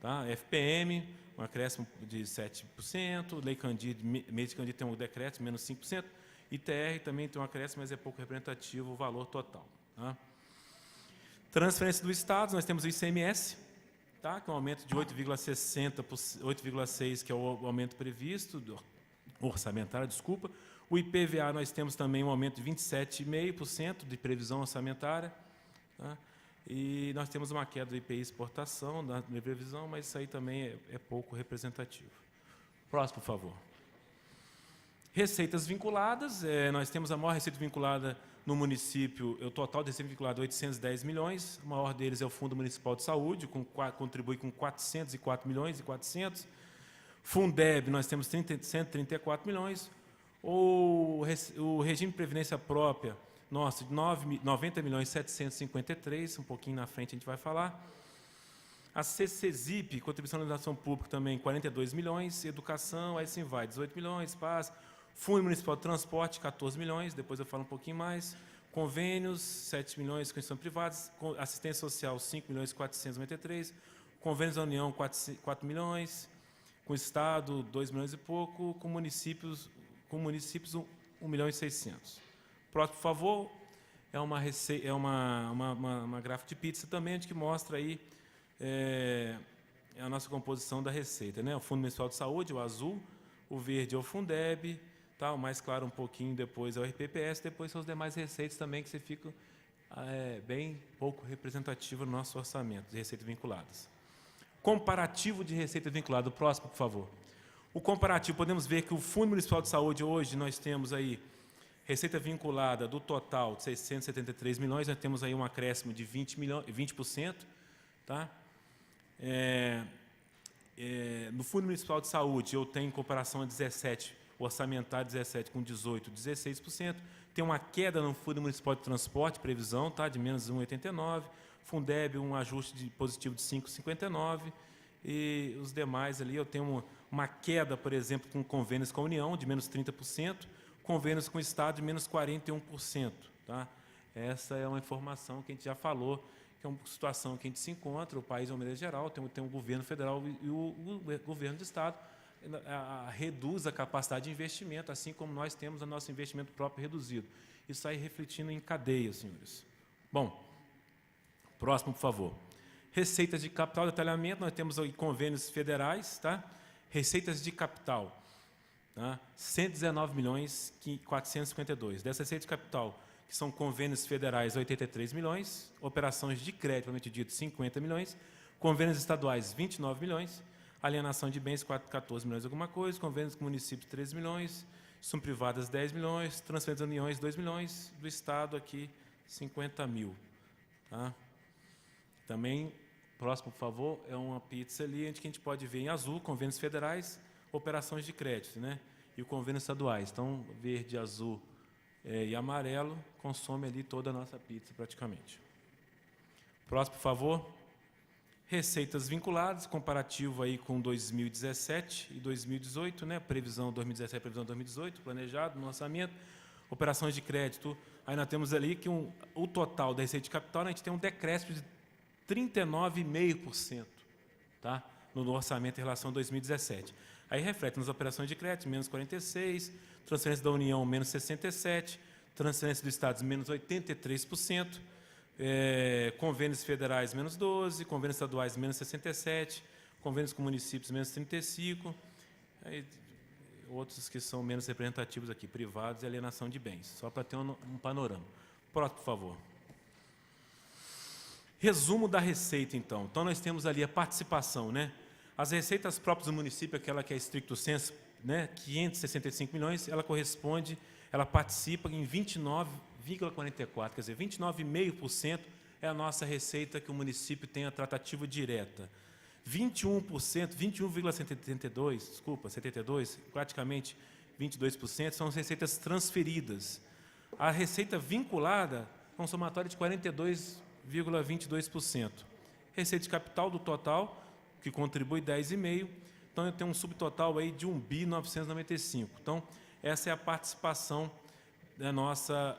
Tá? FPM, um acréscimo de 7%, Lei Candir, mês de Candir tem um decreto, menos 5%, ITR também tem um acréscimo, mas é pouco representativo o valor total. Tá? Transferência do Estado, nós temos o ICMS, tá? Que é um aumento de 8,6%, que é o aumento previsto, orçamentário, desculpa. O IPVA, nós temos também um aumento de 27,5% de previsão orçamentária. Tá? E nós temos uma queda do IPI exportação, da previsão, mas isso aí também é pouco representativo. Próximo, por favor. Receitas vinculadas, nós temos a maior receita vinculada no município, o total de receita vinculada é 810 milhões, o maior deles é o Fundo Municipal de Saúde, contribui com 404 milhões e 400. Fundeb, nós temos 134 milhões. O regime de previdência própria, nossa, de 90 milhões e 753, um pouquinho na frente a gente vai falar. A CCZIP, Contribuição à Administração Pública, também 42 milhões. Educação, aí assim vai, 18 milhões, paz. Fundo Municipal de Transporte, 14 milhões, depois eu falo um pouquinho mais. Convênios, 7 milhões com instituições privadas. Assistência Social, 5 milhões e 493. Convênios da União, 4 milhões. Com o Estado, 2 milhões e pouco. Com municípios 1 milhão e 600. Próximo, por favor, é uma gráfica de pizza também, que mostra aí a nossa composição da receita. Né? O Fundo Municipal de Saúde, o azul, o verde é o Fundeb, tá? O mais claro um pouquinho depois é o RPPS, depois são as demais receitas também que você fica bem pouco representativo no nosso orçamento de receitas vinculadas. Comparativo de receita vinculada. O próximo, por favor. O comparativo, podemos ver que o Fundo Municipal de Saúde, hoje, nós temos aí receita vinculada do total de 673 milhões, nós temos aí um acréscimo de 20%. Tá? No Fundo Municipal de Saúde, eu tenho em comparação a 17, o orçamentário 17 com 18, 16%. Tem uma queda no Fundo Municipal de Transporte, previsão, tá? De menos 1,89%. Fundeb, um ajuste positivo de 5,59%. E os demais ali, eu tenho uma queda, por exemplo, com convênios com a União, de menos 30%, convênios com o Estado, de menos 41%. Tá? Essa é uma informação que a gente já falou, que que é uma situação que a gente se encontra, o país, de uma maneira geral, tem um governo federal e o governo de Estado reduz a capacidade de investimento, assim como nós temos o nosso investimento próprio reduzido. Isso aí refletindo em cadeia, senhores. Bom, próximo, por favor. Receitas de capital, detalhamento, nós temos aí convênios federais, tá? Receitas de capital, tá? 119.452. Dessa receita de capital, que são convênios federais, 83 milhões, operações de crédito, propriamente dito, 50 milhões, convênios estaduais, 29 milhões, alienação de bens, 14 milhões alguma coisa, convênios com municípios, 13 milhões, sum privadas, 10 milhões, transferências das uniões, 2 milhões, do Estado aqui, 50 mil. Tá? Também, próximo, por favor, é uma pizza ali, onde que a gente pode ver em azul, convênios federais, operações de crédito, né? E o convênios estaduais. Então, verde, azul e amarelo, consome ali toda a nossa pizza, praticamente. Próximo, por favor. Receitas vinculadas, comparativo aí com 2017 e 2018, né? Previsão 2017, previsão 2018, planejado no orçamento. Operações de crédito, aí nós temos ali que o total da receita de capital, né, a gente tem um decréscimo de 39,5%, tá? No orçamento em relação a 2017. Aí reflete nas operações de crédito, menos 46%, transferência da União, menos 67%, transferência do Estado, menos 83%, convênios federais, menos 12%, convênios estaduais, menos 67%, convênios com municípios, menos 35%, aí, outros que são menos representativos aqui, privados e alienação de bens, só para ter um panorama. Próximo, por favor. Resumo da receita, então. Então, nós temos ali a participação, né? As receitas próprias do município, aquela que é stricto sensu, né? 565 milhões, ela participa em 29,44%, quer dizer, 29,5% é a nossa receita que o município tem a tratativa direta. 72, praticamente 22%, são as receitas transferidas. A receita vinculada é um somatório de 42,22%. Receita de capital do total, que contribui 10,5%, então eu tenho um subtotal aí de 1.995. Então, essa é a participação das nossas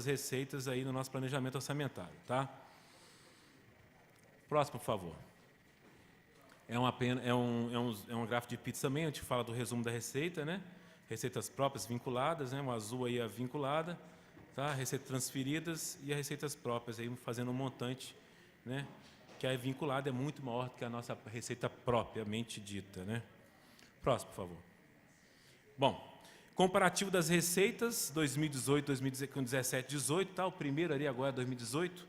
receitas aí no nosso planejamento orçamentário, tá? Próximo, por favor. É um gráfico de pizza também, a gente fala do resumo da receita, né? Receitas próprias vinculadas, né? O azul aí é a vinculada, tá? Receitas transferidas e as receitas próprias aí fazendo um montante, né? Que a vinculada é muito maior do que a nossa receita propriamente dita, né? Próximo, por favor. Bom, comparativo das receitas 2018, 2017, 2018, tá? O primeiro ali agora é 2018,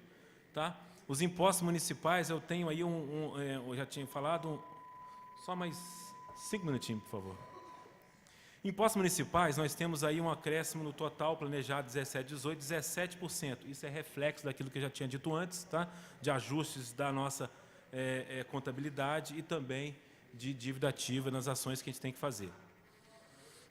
tá? Os impostos municipais, eu tenho aí eu já tinha falado, só mais 5 minutinhos, por favor. Impostos municipais, nós temos aí um acréscimo no total planejado 17, 18, 17%. Isso é reflexo daquilo que eu já tinha dito antes, tá? De ajustes da nossa contabilidade e também de dívida ativa nas ações que a gente tem que fazer.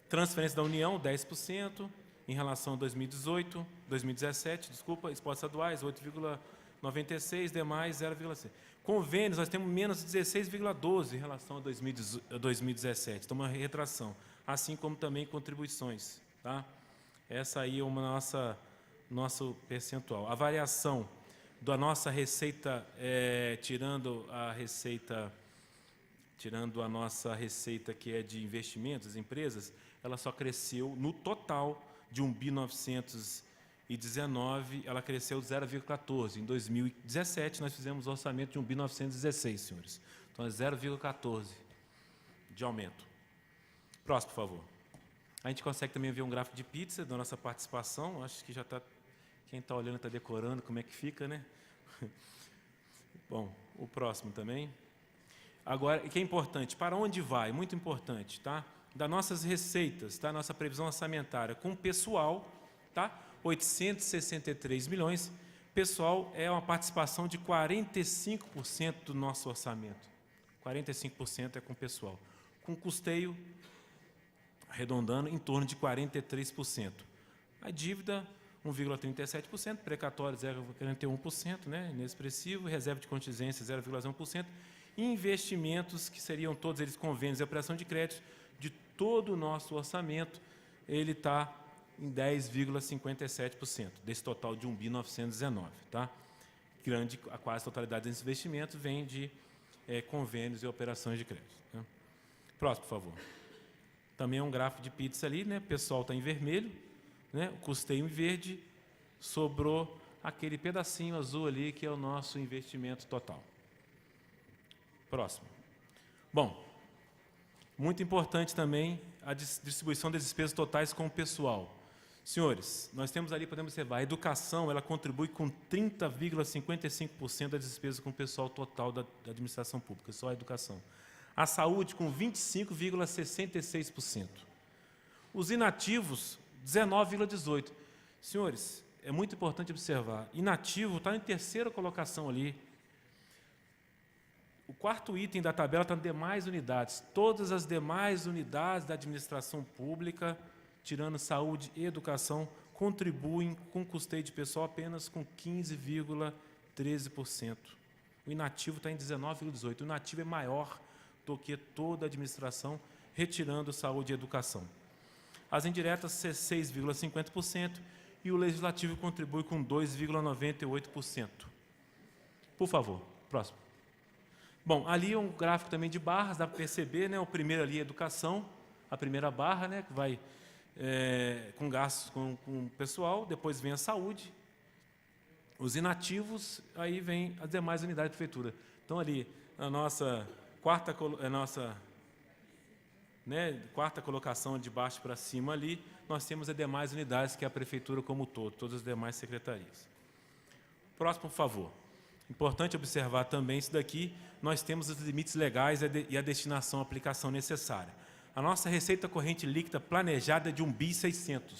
Transferência da União, 10%, em relação a 2018, 2017, desculpa, impostos estaduais, 8,96%, demais, 0,6%. Convênios, nós temos menos 16,12% em relação a 2017, então uma retração, assim como também contribuições, tá? Essa aí é nosso percentual. A variação da nossa receita, tirando a nossa receita que é de investimentos, das empresas, ela só cresceu no total de 1.919, ela cresceu 0,14. Em 2017, nós fizemos o orçamento de 1.916, senhores. Então, é 0,14 de aumento. Próximo, por favor. A gente consegue também ver um gráfico de pizza da nossa participação. Acho que já está... Quem está olhando está decorando como é que fica, né? Bom, o próximo também. Agora, o que é importante? Para onde vai? Muito importante, tá? Das nossas receitas, tá? Nossa previsão orçamentária com pessoal, tá? 863 milhões. Pessoal é uma participação de 45% do nosso orçamento. 45% é com pessoal. Com custeio, arredondando, em torno de 43%. A dívida, 1,37%, precatório, 0,41%, né? Inexpressivo, reserva de contingência, 0,1%. Investimentos, que seriam todos eles convênios e operação de crédito, de todo o nosso orçamento, ele está em 10,57%, desse total de 1.919, tá? a quase totalidade desses investimentos vem de convênios e operações de crédito, né? Próximo, por favor. Também é um gráfico de pizza ali, né? O pessoal está em vermelho, né? O custeio em verde, sobrou aquele pedacinho azul ali que é o nosso investimento total. Próximo. Bom, muito importante também a distribuição das despesas totais com o pessoal. Senhores, nós temos ali, podemos observar, a educação, ela contribui com 30,55% das despesas com o pessoal total da administração pública, só a educação. A saúde, com 25,66%. Os inativos, 19,18%. Senhores, é muito importante observar, inativo está em terceira colocação ali. O quarto item da tabela está em demais unidades. Todas as demais unidades da administração pública, tirando saúde e educação, contribuem com custeio de pessoal apenas com 15,13%. O inativo está em 19,18%. O inativo é maior do que toda a administração, retirando saúde e educação. As indiretas, 6,50%, e o legislativo contribui com 2,98%. Por favor, próximo. Bom, ali é um gráfico também de barras, dá para perceber, né? O primeiro ali é educação, a primeira barra, né? Que vai com gastos com o pessoal, depois vem a saúde, os inativos, aí vem as demais unidades de prefeitura. Então, ali, a nossa quarta colocação de baixo para cima ali, nós temos as demais unidades, que é a prefeitura como um todo, todas as demais secretarias. Próximo, por favor. Importante observar também isso daqui, nós temos os limites legais e a destinação, a aplicação necessária. A nossa receita corrente líquida planejada é de 1.600 bi,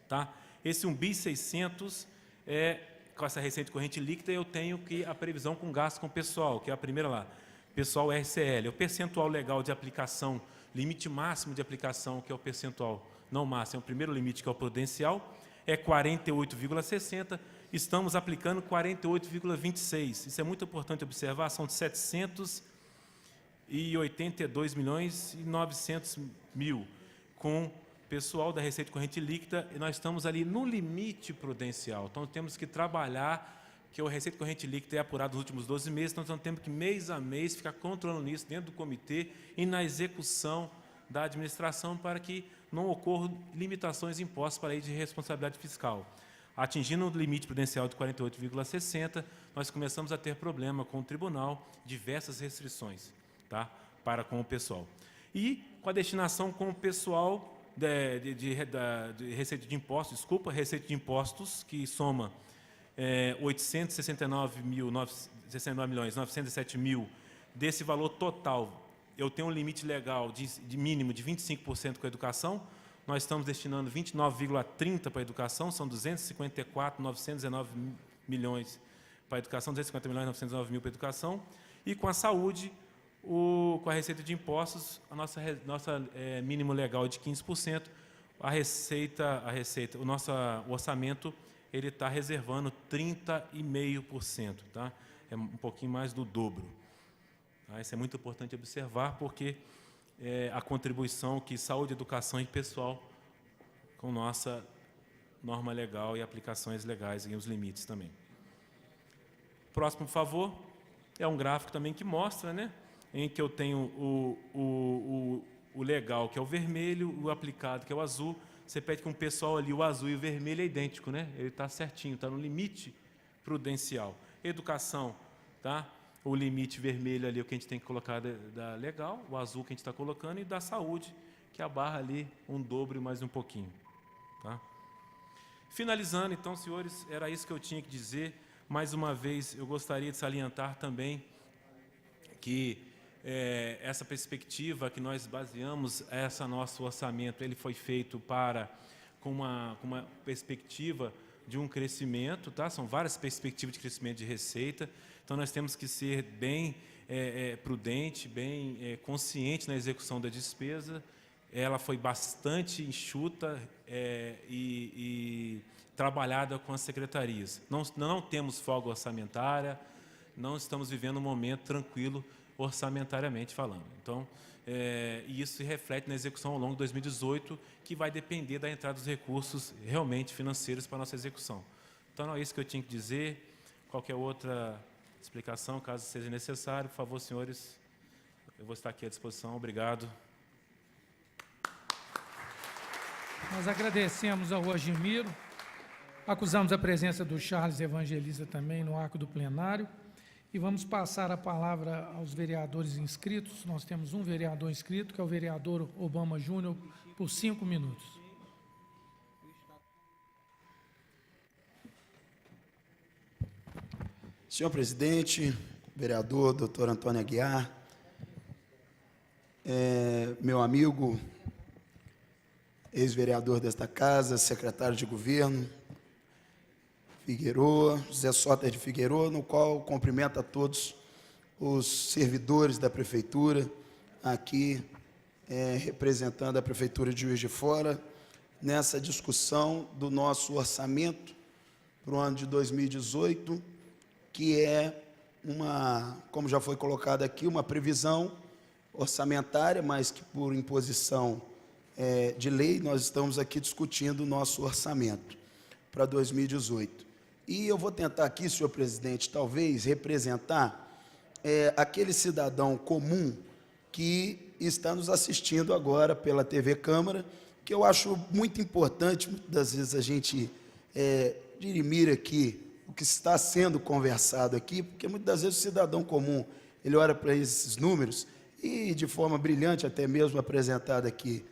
tá? Esse 1.600 bi, com essa receita corrente líquida, eu tenho que a previsão com gasto com o pessoal, que é a primeira lá, pessoal RCL, o percentual legal de aplicação, limite máximo de aplicação, que é o percentual não máximo, é o primeiro limite, que é o prudencial, é 48,60%, estamos aplicando 48,26%. Isso é muito importante observar, são 782.900.000 com pessoal da receita corrente líquida, e nós estamos ali no limite prudencial. Então, temos que trabalhar, que a receita corrente líquida é apurada nos últimos 12 meses, então nós temos que, mês a mês, ficar controlando isso dentro do comitê e na execução da administração para que não ocorram limitações impostas para a lei de responsabilidade fiscal. Atingindo o limite prudencial de 48,60%, nós começamos a ter problema com o tribunal, diversas restrições, tá, para com o pessoal. E com a destinação com o pessoal de receita de impostos, receita de impostos, que soma 869.907.000, desse valor total, eu tenho um limite legal de mínimo de 25% com a educação, nós estamos destinando 29,30% para a educação, são 254.919 milhões para a educação, 250.919.000 para a educação, e com a saúde, com a receita de impostos, a nossa mínimo legal é de 15%, o nosso orçamento ele está reservando 30,5%, tá? É um pouquinho mais do dobro. Tá? Isso é muito importante observar, porque a contribuição que saúde, educação e pessoal com nossa norma legal e aplicações legais e os limites também. Próximo, por favor, é um gráfico também que mostra, né, em que eu tenho o legal, que é o vermelho, o aplicado, que é o azul. Você pede com o pessoal ali, o azul e o vermelho é idêntico, né? Ele está certinho, está no limite prudencial. Educação, tá? O limite vermelho ali, o que a gente tem que colocar da legal, o azul que a gente está colocando, e da saúde, que é a barra ali, um dobro e mais um pouquinho. Tá? Finalizando, então, senhores, era isso que eu tinha que dizer. Mais uma vez, eu gostaria de salientar também que essa perspectiva que nós baseamos nosso orçamento, ele foi feito com uma perspectiva de um crescimento, tá? São várias perspectivas de crescimento de receita, então nós temos que ser bem prudente, bem consciente na execução da despesa. Ela foi bastante enxuta e trabalhada com as secretarias. Não temos folga orçamentária, não estamos vivendo um momento tranquilo orçamentariamente falando. Então, e isso se reflete na execução ao longo de 2018, que vai depender da entrada dos recursos realmente financeiros para a nossa execução. Então, é isso que eu tinha que dizer. Qualquer outra explicação, caso seja necessário, por favor, senhores, eu vou estar aqui à disposição. Obrigado. Nós agradecemos ao Rogemiro, acusamos a presença do Charles Evangelista também no arco do plenário e vamos passar a palavra aos vereadores inscritos. Nós temos um vereador inscrito, que é o vereador Obama Júnior, por 5 minutos. Senhor presidente, vereador doutor Antônio Aguiar, meu amigo, ex-vereador desta casa, secretário de governo, Figueroa, José Soter de Figueroa, no qual cumprimento a todos os servidores da prefeitura, aqui representando a prefeitura de Juiz de Fora, nessa discussão do nosso orçamento para o ano de 2018, que é como já foi colocado aqui, uma previsão orçamentária, mas que por imposição de lei, nós estamos aqui discutindo o nosso orçamento para 2018. E eu vou tentar aqui, senhor presidente, talvez representar aquele cidadão comum que está nos assistindo agora pela TV Câmara, que eu acho muito importante, muitas das vezes a gente dirimir aqui o que está sendo conversado aqui, porque muitas das vezes o cidadão comum, ele olha para esses números e de forma brilhante, até mesmo apresentada aqui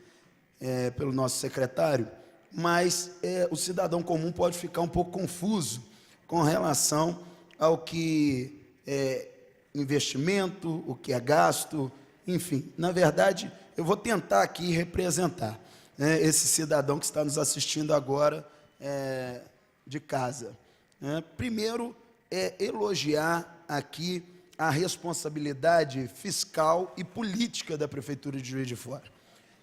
pelo nosso secretário, mas o cidadão comum pode ficar um pouco confuso com relação ao que é investimento, o que é gasto, enfim. Na verdade, eu vou tentar aqui representar esse cidadão que está nos assistindo agora de casa. Primeiro, elogiar aqui a responsabilidade fiscal e política da Prefeitura de Juiz de Fora.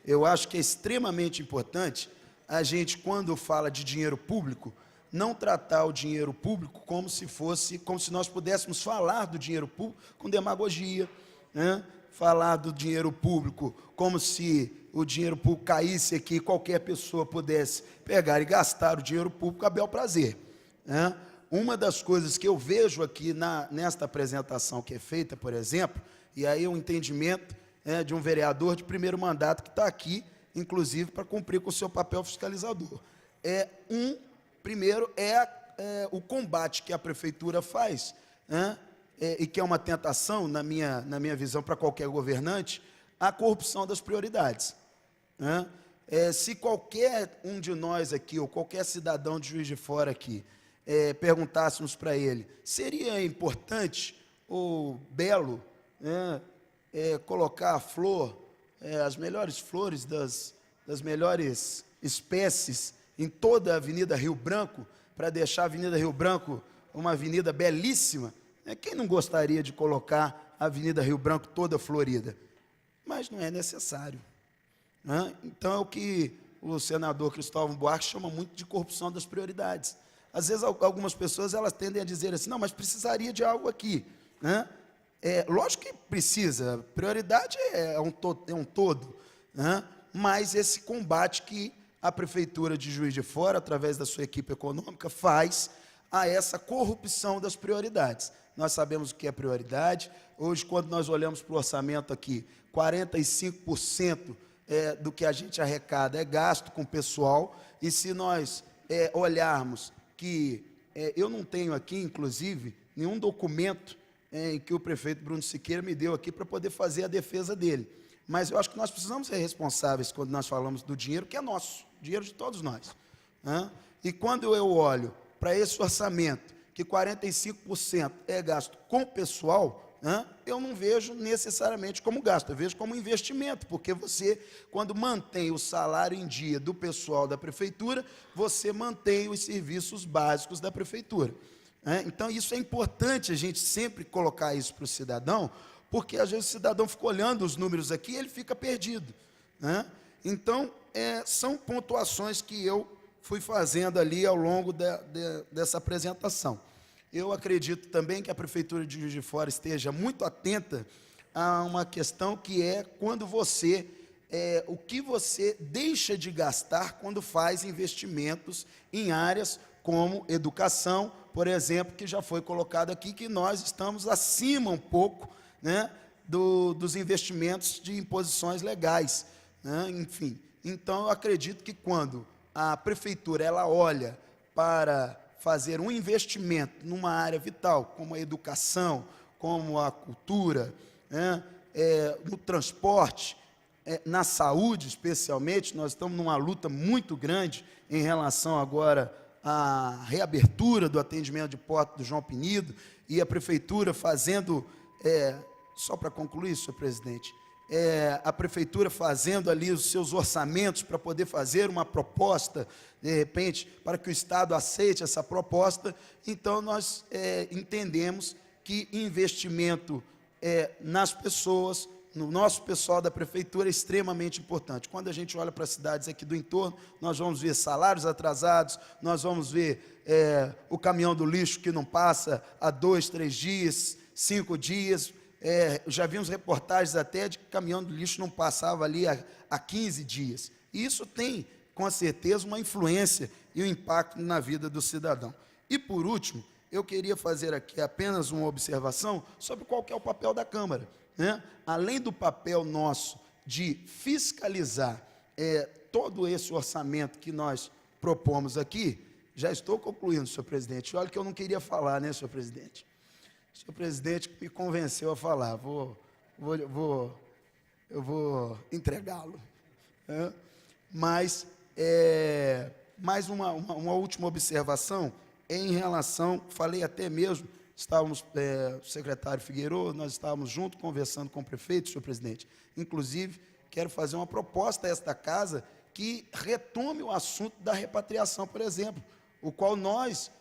Eu acho que é extremamente importante a gente, quando fala de dinheiro público, não tratar o dinheiro público como se nós pudéssemos falar do dinheiro público com demagogia, falar do dinheiro público como se o dinheiro público caísse aqui e qualquer pessoa pudesse pegar e gastar o dinheiro público a bel prazer. Uma das coisas que eu vejo aqui nesta apresentação que é feita, por exemplo, e aí o entendimento de um vereador de primeiro mandato que está aqui, inclusive, para cumprir com o seu papel fiscalizador. Primeiro, o combate que a prefeitura faz, e que é uma tentação, na minha visão, para qualquer governante, a corrupção das prioridades. Se qualquer um de nós aqui, ou qualquer cidadão de Juiz de Fora aqui, perguntássemos para ele, seria importante ou belo colocar a flor, as melhores flores das melhores espécies em toda a Avenida Rio Branco, para deixar a Avenida Rio Branco uma avenida belíssima? Quem não gostaria de colocar a Avenida Rio Branco toda florida? Mas não é necessário. Então é o que o senador Cristóvão Buarque chama muito de corrupção das prioridades. Às vezes algumas pessoas elas tendem a dizer assim, não, mas precisaria de algo aqui. Lógico que precisa, prioridade é um todo, mas esse combate que a Prefeitura de Juiz de Fora, através da sua equipe econômica, faz a essa corrupção das prioridades. Nós sabemos o que é prioridade. Hoje, quando nós olhamos para o orçamento aqui, 45% do que a gente arrecada é gasto com pessoal, e se nós olharmos que eu não tenho aqui, inclusive, nenhum documento em que o prefeito Bruno Siqueira me deu aqui para poder fazer a defesa dele. Mas eu acho que nós precisamos ser responsáveis quando nós falamos do dinheiro que é nosso, dinheiro de todos nós. E quando eu olho para esse orçamento, que 45% é gasto com pessoal, eu não vejo necessariamente como gasto, eu vejo como investimento, porque você, quando mantém o salário em dia do pessoal da prefeitura, você mantém os serviços básicos da prefeitura. Então, isso é importante a gente sempre colocar isso para o cidadão, porque às vezes o cidadão fica olhando os números aqui e ele fica perdido. Então, são pontuações que eu fui fazendo ali ao longo dessa apresentação. Eu acredito também que a Prefeitura de Juiz de Fora esteja muito atenta a uma questão que é quando o que você deixa de gastar quando faz investimentos em áreas como educação, por exemplo, que já foi colocado aqui, que nós estamos acima um pouco, né, dos investimentos de imposições legais, né? Enfim, então eu acredito que quando a prefeitura ela olha para fazer um investimento numa área vital, como a educação, como a cultura, né, no transporte, na saúde especialmente, nós estamos numa luta muito grande em relação agora à reabertura do atendimento de porta do João Penido, e a prefeitura fazendo, só para concluir, senhor presidente, a prefeitura fazendo ali os seus orçamentos para poder fazer uma proposta, de repente, para que o Estado aceite essa proposta. Então, nós entendemos que investimento nas pessoas, no nosso pessoal da prefeitura, é extremamente importante. Quando a gente olha para as cidades aqui do entorno, nós vamos ver salários atrasados, nós vamos ver o caminhão do lixo que não passa há 2, 3 dias, 5 dias, já vimos reportagens até de que o caminhão do lixo não passava ali há 15 dias. E isso tem, com certeza, uma influência e um impacto na vida do cidadão. E, por último, eu queria fazer aqui apenas uma observação sobre qual que é o papel da Câmara, né? Além do papel nosso de fiscalizar todo esse orçamento que nós propomos aqui, já estou concluindo, senhor presidente. Olha que eu não queria falar, né, senhor presidente? O senhor presidente me convenceu a falar, eu vou entregá-lo, né? Mas, mais uma última observação em relação, falei até mesmo, estávamos, o secretário Figueiredo, nós estávamos juntos conversando com o prefeito, senhor presidente. Inclusive, quero fazer uma proposta a esta casa que retome o assunto da repatriação, por exemplo, o qual nós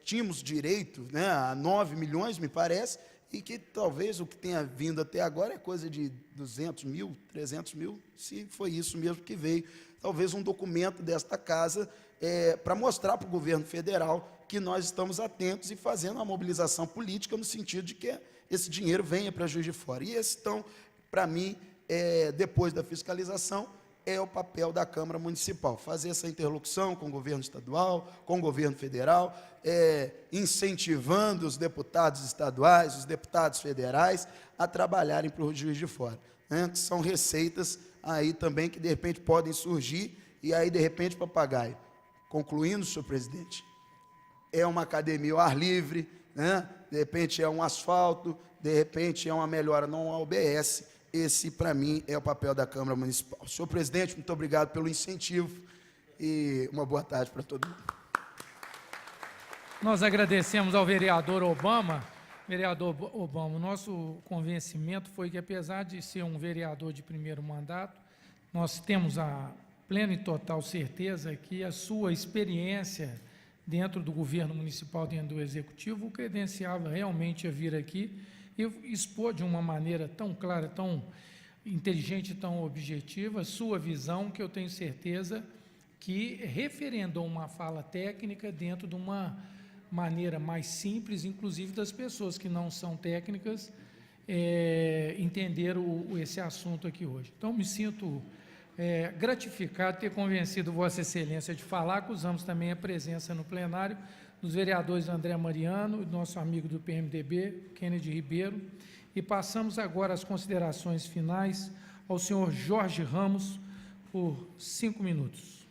tínhamos direito, né, a 9 milhões, me parece, e que talvez o que tenha vindo até agora é coisa de 200 mil, 300 mil, se foi isso mesmo que veio. Talvez um documento desta casa para mostrar para o governo federal que nós estamos atentos e fazendo uma mobilização política no sentido de que esse dinheiro venha para Juiz de Fora. E esse, então, para mim, depois da fiscalização, é o papel da Câmara Municipal, fazer essa interlocução com o governo estadual, com o governo federal, incentivando os deputados estaduais, os deputados federais a trabalharem para o Juiz de Fora, né? Que são receitas aí também que, de repente, podem surgir, e aí, de repente, papagaio. Concluindo, senhor presidente, é uma academia ao ar livre, né? De repente é um asfalto, de repente é uma melhora não ao UBS. Esse, para mim, é o papel da Câmara Municipal. Senhor presidente, muito obrigado pelo incentivo e uma boa tarde para todo mundo. Nós agradecemos ao vereador Obama. Vereador Obama, o nosso convencimento foi que, apesar de ser um vereador de primeiro mandato, nós temos a plena e total certeza que a sua experiência dentro do governo municipal, dentro do executivo, o credenciava realmente a vir aqui e expor de uma maneira tão clara, tão inteligente, tão objetiva, sua visão, que eu tenho certeza que referendou uma fala técnica dentro de uma maneira mais simples, inclusive das pessoas que não são técnicas, entenderam esse assunto aqui hoje. Então, me sinto gratificado de ter convencido Vossa Excelência de falar. Acusamos também a presença no plenário dos vereadores André Mariano, nosso amigo do PMDB, Kennedy Ribeiro, e passamos agora às considerações finais ao senhor Jorge Ramos, por 5 minutos.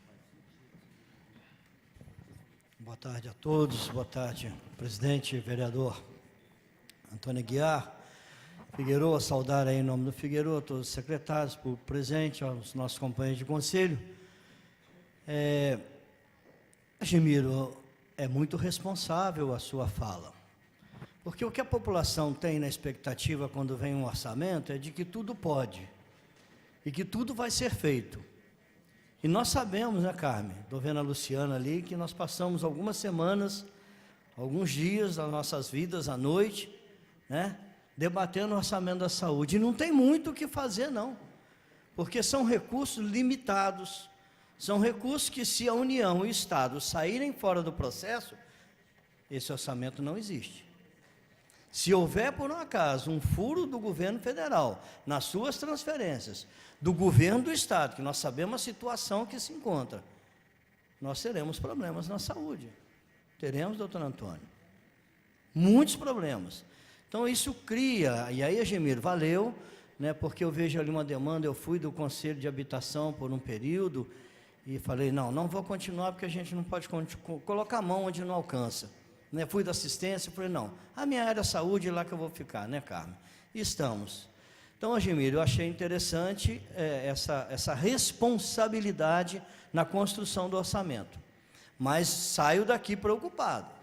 Boa tarde a todos, boa tarde, presidente, vereador Antônio Aguiar, Figueiredo, saudar aí em nome do Figueiredo, todos os secretários, por presente, aos nossos companheiros de conselho. Gemiro, é muito responsável a sua fala, porque o que a população tem na expectativa quando vem um orçamento é de que tudo pode, e que tudo vai ser feito. E nós sabemos, né, Carmen, estou vendo a Luciana ali, que nós passamos algumas semanas, alguns dias das nossas vidas à noite, né, debatendo o orçamento da saúde. E não tem muito o que fazer, não, porque são recursos limitados, são recursos que, se a União e o Estado saírem fora do processo, esse orçamento não existe. Se houver, por um acaso, um furo do governo federal nas suas transferências, do governo do Estado, que nós sabemos a situação que se encontra, nós teremos problemas na saúde. Teremos, doutor Antônio. Muitos problemas. Então, isso cria, e aí, Agemiro, valeu, né, porque eu vejo ali uma demanda, eu fui do Conselho de Habitação por um período, e falei, não vou continuar, porque a gente não pode colocar a mão onde não alcança. Né, fui da assistência, falei, não, a minha área da saúde é lá que eu vou ficar, né, Carmen? E estamos. Então, Agemiro, eu achei interessante essa responsabilidade na construção do orçamento, mas saio daqui preocupado.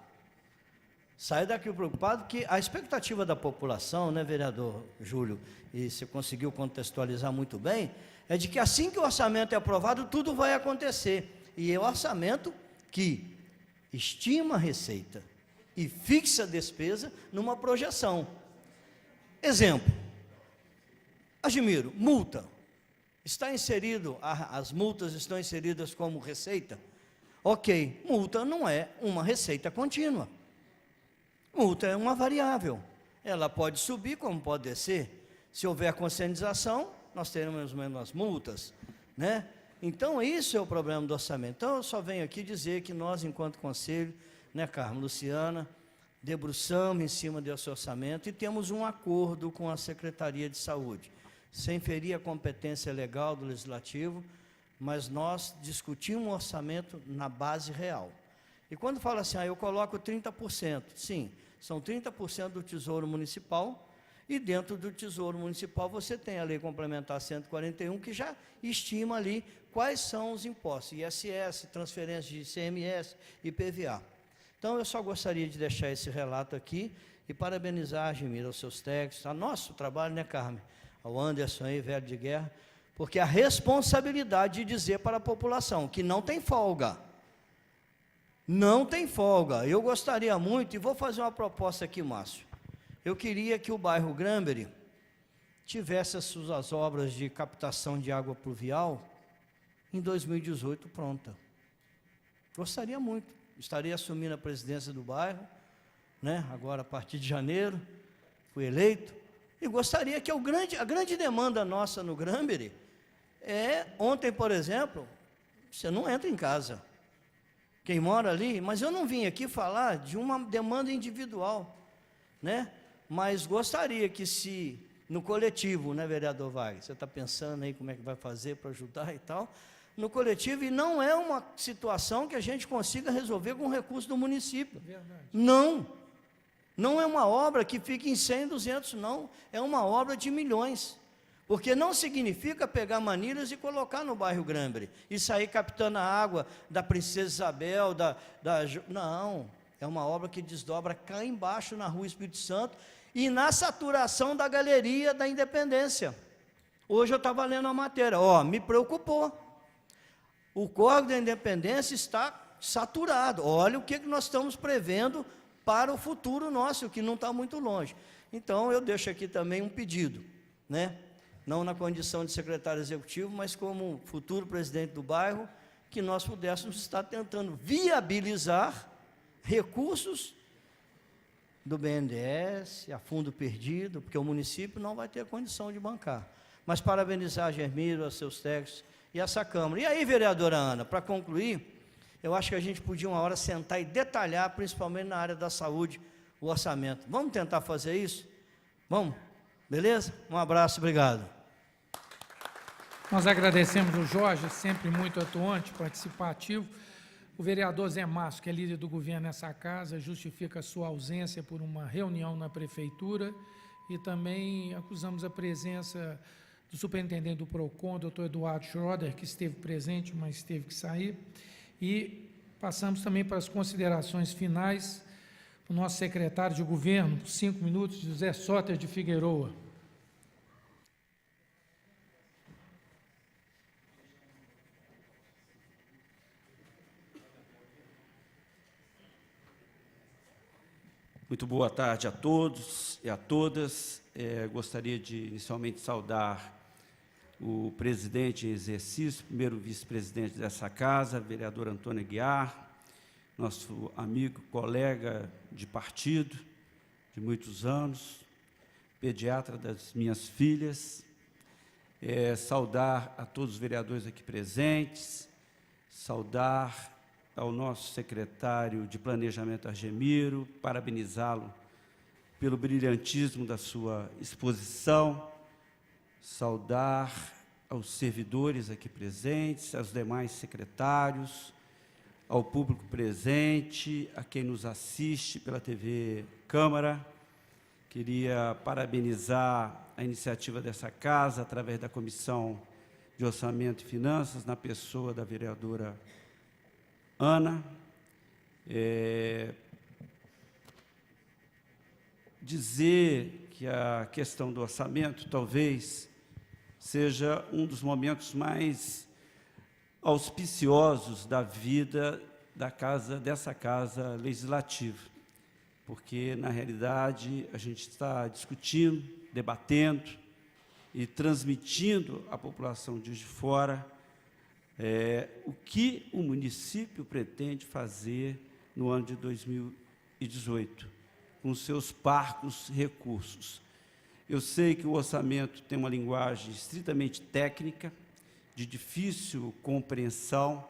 Saio daqui preocupado que a expectativa da população, né, vereador Júlio, e você conseguiu contextualizar muito bem, é de que assim que o orçamento é aprovado, tudo vai acontecer. E é o orçamento que estima a receita e fixa a despesa numa projeção. Exemplo, Agemiro, multa. Está inserido, as multas estão inseridas como receita? Ok, multa não é uma receita contínua. Multa é uma variável. Ela pode subir como pode descer. Se houver conscientização, nós teremos menos multas, né? Então, isso é o problema do orçamento. Então, eu só venho aqui dizer que nós, enquanto conselho, né, Carmen, Luciana, debruçamos em cima desse orçamento e temos um acordo com a Secretaria de Saúde, sem ferir a competência legal do Legislativo, mas nós discutimos um orçamento na base real. E quando fala assim, eu coloco 30%, sim, são 30% do Tesouro Municipal, e dentro do Tesouro Municipal você tem a Lei Complementar 141, que já estima ali quais são os impostos, ISS, transferência de ICMS e IPVA. Então, eu só gostaria de deixar esse relato aqui e parabenizar, Agemiro, aos seus técnicos, a nosso trabalho, né, Carmen? Ao Anderson aí, velho de guerra, porque a responsabilidade de dizer para a população que não tem folga. Não tem folga. Eu gostaria muito, e vou fazer uma proposta aqui, Márcio. Eu queria que o bairro Granbury tivesse as suas obras de captação de água pluvial em 2018 pronta. Gostaria muito. Estaria assumindo a presidência do bairro, né? Agora a partir de janeiro, fui eleito, e gostaria que a grande demanda nossa no Granbury ontem, por exemplo, você não entra em casa. Quem mora ali, mas eu não vim aqui falar de uma demanda individual, né? Mas gostaria que se, no coletivo, né, vereador Wagner, você está pensando aí como é que vai fazer para ajudar e tal, no coletivo, e não é uma situação que a gente consiga resolver com recurso do município. Verdade. Não é uma obra que fique em 100, 200, não, é uma obra de milhões. Porque não significa pegar manilhas e colocar no bairro Granbury, e sair captando a água da Princesa Isabel, não, é uma obra que desdobra cá embaixo na Rua Espírito Santo, e na saturação da Galeria da Independência. Hoje eu estava lendo a matéria, me preocupou, o Córrego da Independência está saturado, olha o que nós estamos prevendo para o futuro nosso, que não está muito longe. Então, eu deixo aqui também um pedido, né? Não na condição de secretário executivo, mas como futuro presidente do bairro, que nós pudéssemos estar tentando viabilizar recursos do BNDES, a fundo perdido, porque o município não vai ter condição de bancar. Mas parabenizar a Germiro, a seus técnicos e essa Câmara. E aí, vereadora Ana, para concluir, eu acho que a gente podia uma hora sentar e detalhar, principalmente na área da saúde, o orçamento. Vamos tentar fazer isso? Vamos? Beleza? Um abraço, obrigado. Nós agradecemos o Jorge, sempre muito atuante, participativo. O vereador Zé Márcio, que é líder do governo nessa casa, justifica a sua ausência por uma reunião na prefeitura, e também acusamos a presença do superintendente do PROCON, doutor Eduardo Schroeder, que esteve presente, mas teve que sair. E passamos também para as considerações finais do nosso secretário de governo, 5 minutos, José Soter de Figueroa. Muito boa tarde a todos e a todas. Gostaria de inicialmente saudar o presidente em exercício, primeiro vice-presidente dessa casa, vereador Antônio Aguiar, nosso amigo, colega de partido de muitos anos, pediatra das minhas filhas, saudar a todos os vereadores aqui presentes, saudar ao nosso secretário de Planejamento, Argemiro, parabenizá-lo pelo brilhantismo da sua exposição, saudar aos servidores aqui presentes, aos demais secretários, ao público presente, a quem nos assiste pela TV Câmara. Queria parabenizar a iniciativa dessa casa, através da Comissão de Orçamento e Finanças, na pessoa da vereadora Ana. Dizer que a questão do orçamento talvez seja um dos momentos mais auspiciosos da vida dessa casa legislativa, porque, na realidade, a gente está discutindo, debatendo e transmitindo à população de Juiz de Fora o que o município pretende fazer no ano de 2018, com seus parcos recursos. Eu sei que o orçamento tem uma linguagem estritamente técnica, de difícil compreensão,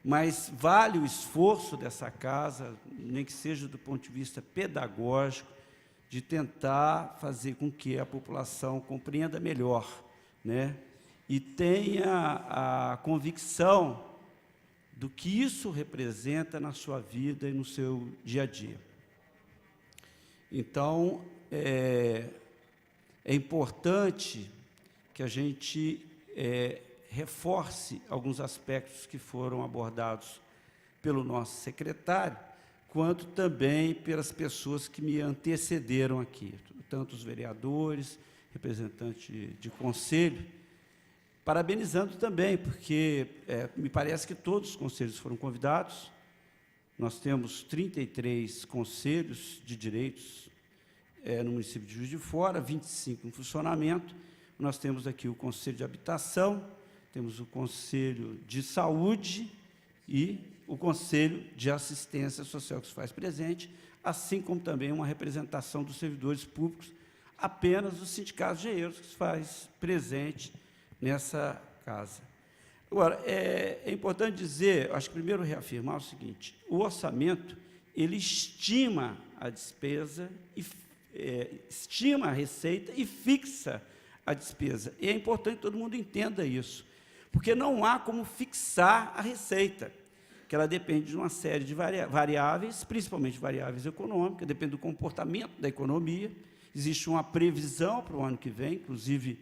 mas vale o esforço dessa casa, nem que seja do ponto de vista pedagógico, de tentar fazer com que a população compreenda melhor, né? E tenha a convicção do que isso representa na sua vida e no seu dia a dia. Então, é importante que a gente reforce alguns aspectos que foram abordados pelo nosso secretário, quanto também pelas pessoas que me antecederam aqui, tanto os vereadores, representantes de conselho, parabenizando também, porque me parece que todos os conselhos foram convidados. Nós temos 33 conselhos de direitos no município de Juiz de Fora, 25 em funcionamento. Nós temos aqui o Conselho de Habitação, temos o Conselho de Saúde e o Conselho de Assistência Social que se faz presente, assim como também uma representação dos servidores públicos, apenas os sindicatos de engenheiros que se faz presente nessa casa. Agora, é importante dizer, acho que primeiro reafirmar o seguinte: o orçamento, ele estima a despesa, estima a receita e fixa a despesa. E é importante que todo mundo entenda isso, porque não há como fixar a receita, que ela depende de uma série de variáveis, principalmente variáveis econômicas, depende do comportamento da economia. Existe uma previsão para o ano que vem, inclusive,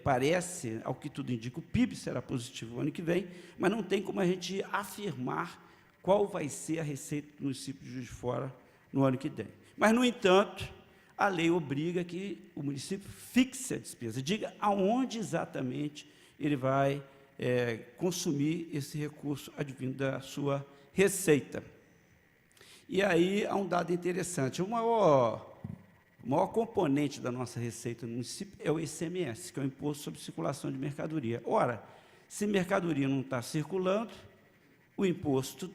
parece, ao que tudo indica, o PIB será positivo o ano que vem, mas não tem como a gente afirmar qual vai ser a receita do município de Juiz de Fora no ano que vem. Mas, no entanto, a lei obriga que o município fixe a despesa, diga aonde exatamente ele vai consumir esse recurso advindo da sua receita. E aí há um dado interessante: o maior componente da nossa receita no município é o ICMS, que é o Imposto sobre Circulação de Mercadoria. Ora, se mercadoria não está circulando, o imposto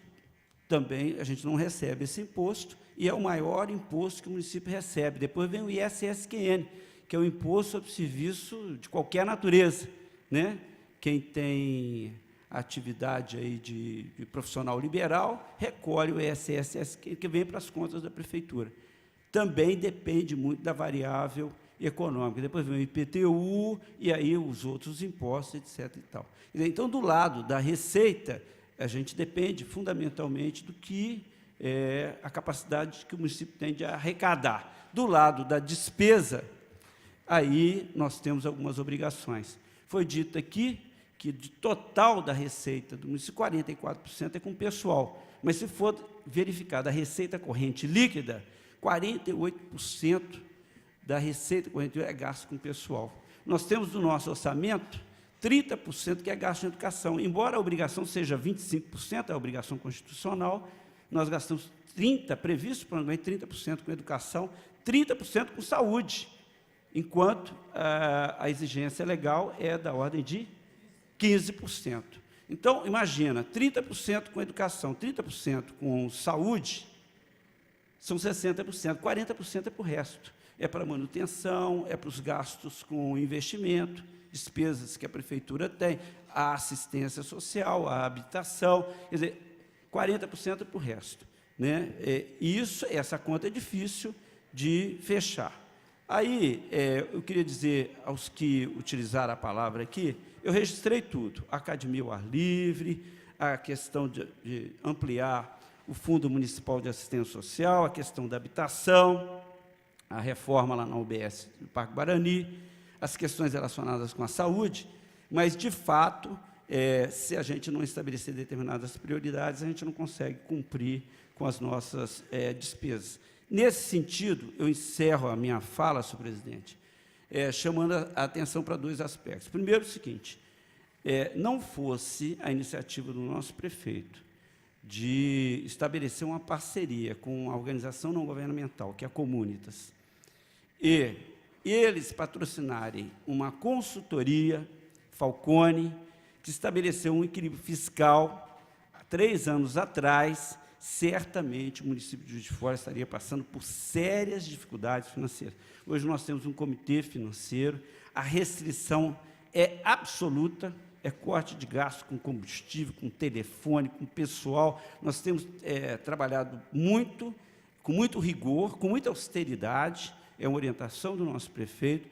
também, a gente não recebe esse imposto, e é o maior imposto que o município recebe. Depois vem o ISSQN, que é o Imposto sobre Serviço de qualquer natureza, né? Quem tem atividade aí de profissional liberal, recolhe o ISSQN, que vem para as contas da prefeitura. Também depende muito da variável econômica. Depois vem o IPTU, e aí os outros impostos, etc. e tal. Então, do lado da receita, a gente depende fundamentalmente do que a capacidade que o município tem de arrecadar. Do lado da despesa, aí nós temos algumas obrigações. Foi dito aqui que, de total da receita do município, 44% é com pessoal. Mas, se for verificada a receita corrente líquida, 48% da receita corrente é gasto com pessoal. Nós temos no nosso orçamento 30% que é gasto em educação. Embora a obrigação seja 25%, é a obrigação constitucional, nós gastamos 30%, previsto para 30% com educação, 30% com saúde, enquanto a exigência legal é da ordem de 15%. Então, imagina, 30% com educação, 30% com saúde, são 60%, 40% é para o resto. É para manutenção, é para os gastos com investimento, despesas que a prefeitura tem, a assistência social, a habitação. Quer dizer, 40% para o resto, né? Essa conta é difícil de fechar. Aí, eu queria dizer aos que utilizaram a palavra aqui, eu registrei tudo, academia ao ar livre, a questão de ampliar o Fundo Municipal de Assistência Social, a questão da habitação, a reforma lá na UBS do Parque Guarani, as questões relacionadas com a saúde, mas, de fato, se a gente não estabelecer determinadas prioridades, a gente não consegue cumprir com as nossas despesas. Nesse sentido, eu encerro a minha fala, senhor presidente, chamando a atenção para dois aspectos. Primeiro, o seguinte, não fosse a iniciativa do nosso prefeito de estabelecer uma parceria com a organização não governamental, que é a Comunitas, e eles patrocinarem uma consultoria, Falcone, que estabeleceu um equilíbrio fiscal há 3 anos atrás, certamente o município de Juiz de Fora estaria passando por sérias dificuldades financeiras. Hoje nós temos um comitê financeiro, a restrição é absoluta, é corte de gasto com combustível, com telefone, com pessoal. Nós temos trabalhado muito, com muito rigor, com muita austeridade, é uma orientação do nosso prefeito,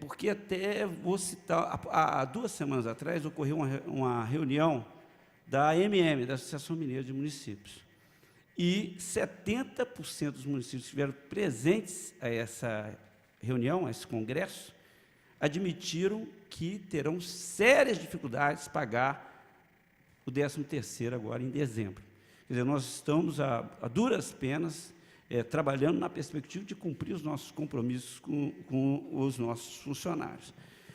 porque até vou citar, há 2 semanas atrás ocorreu uma reunião da AMM, da Associação Mineira de Municípios, e 70% dos municípios que estiveram presentes a essa reunião, a esse congresso, admitiram que terão sérias dificuldades de pagar o 13º agora em dezembro. Quer dizer, nós estamos a duras penas trabalhando na perspectiva de cumprir os nossos compromissos com os nossos funcionários.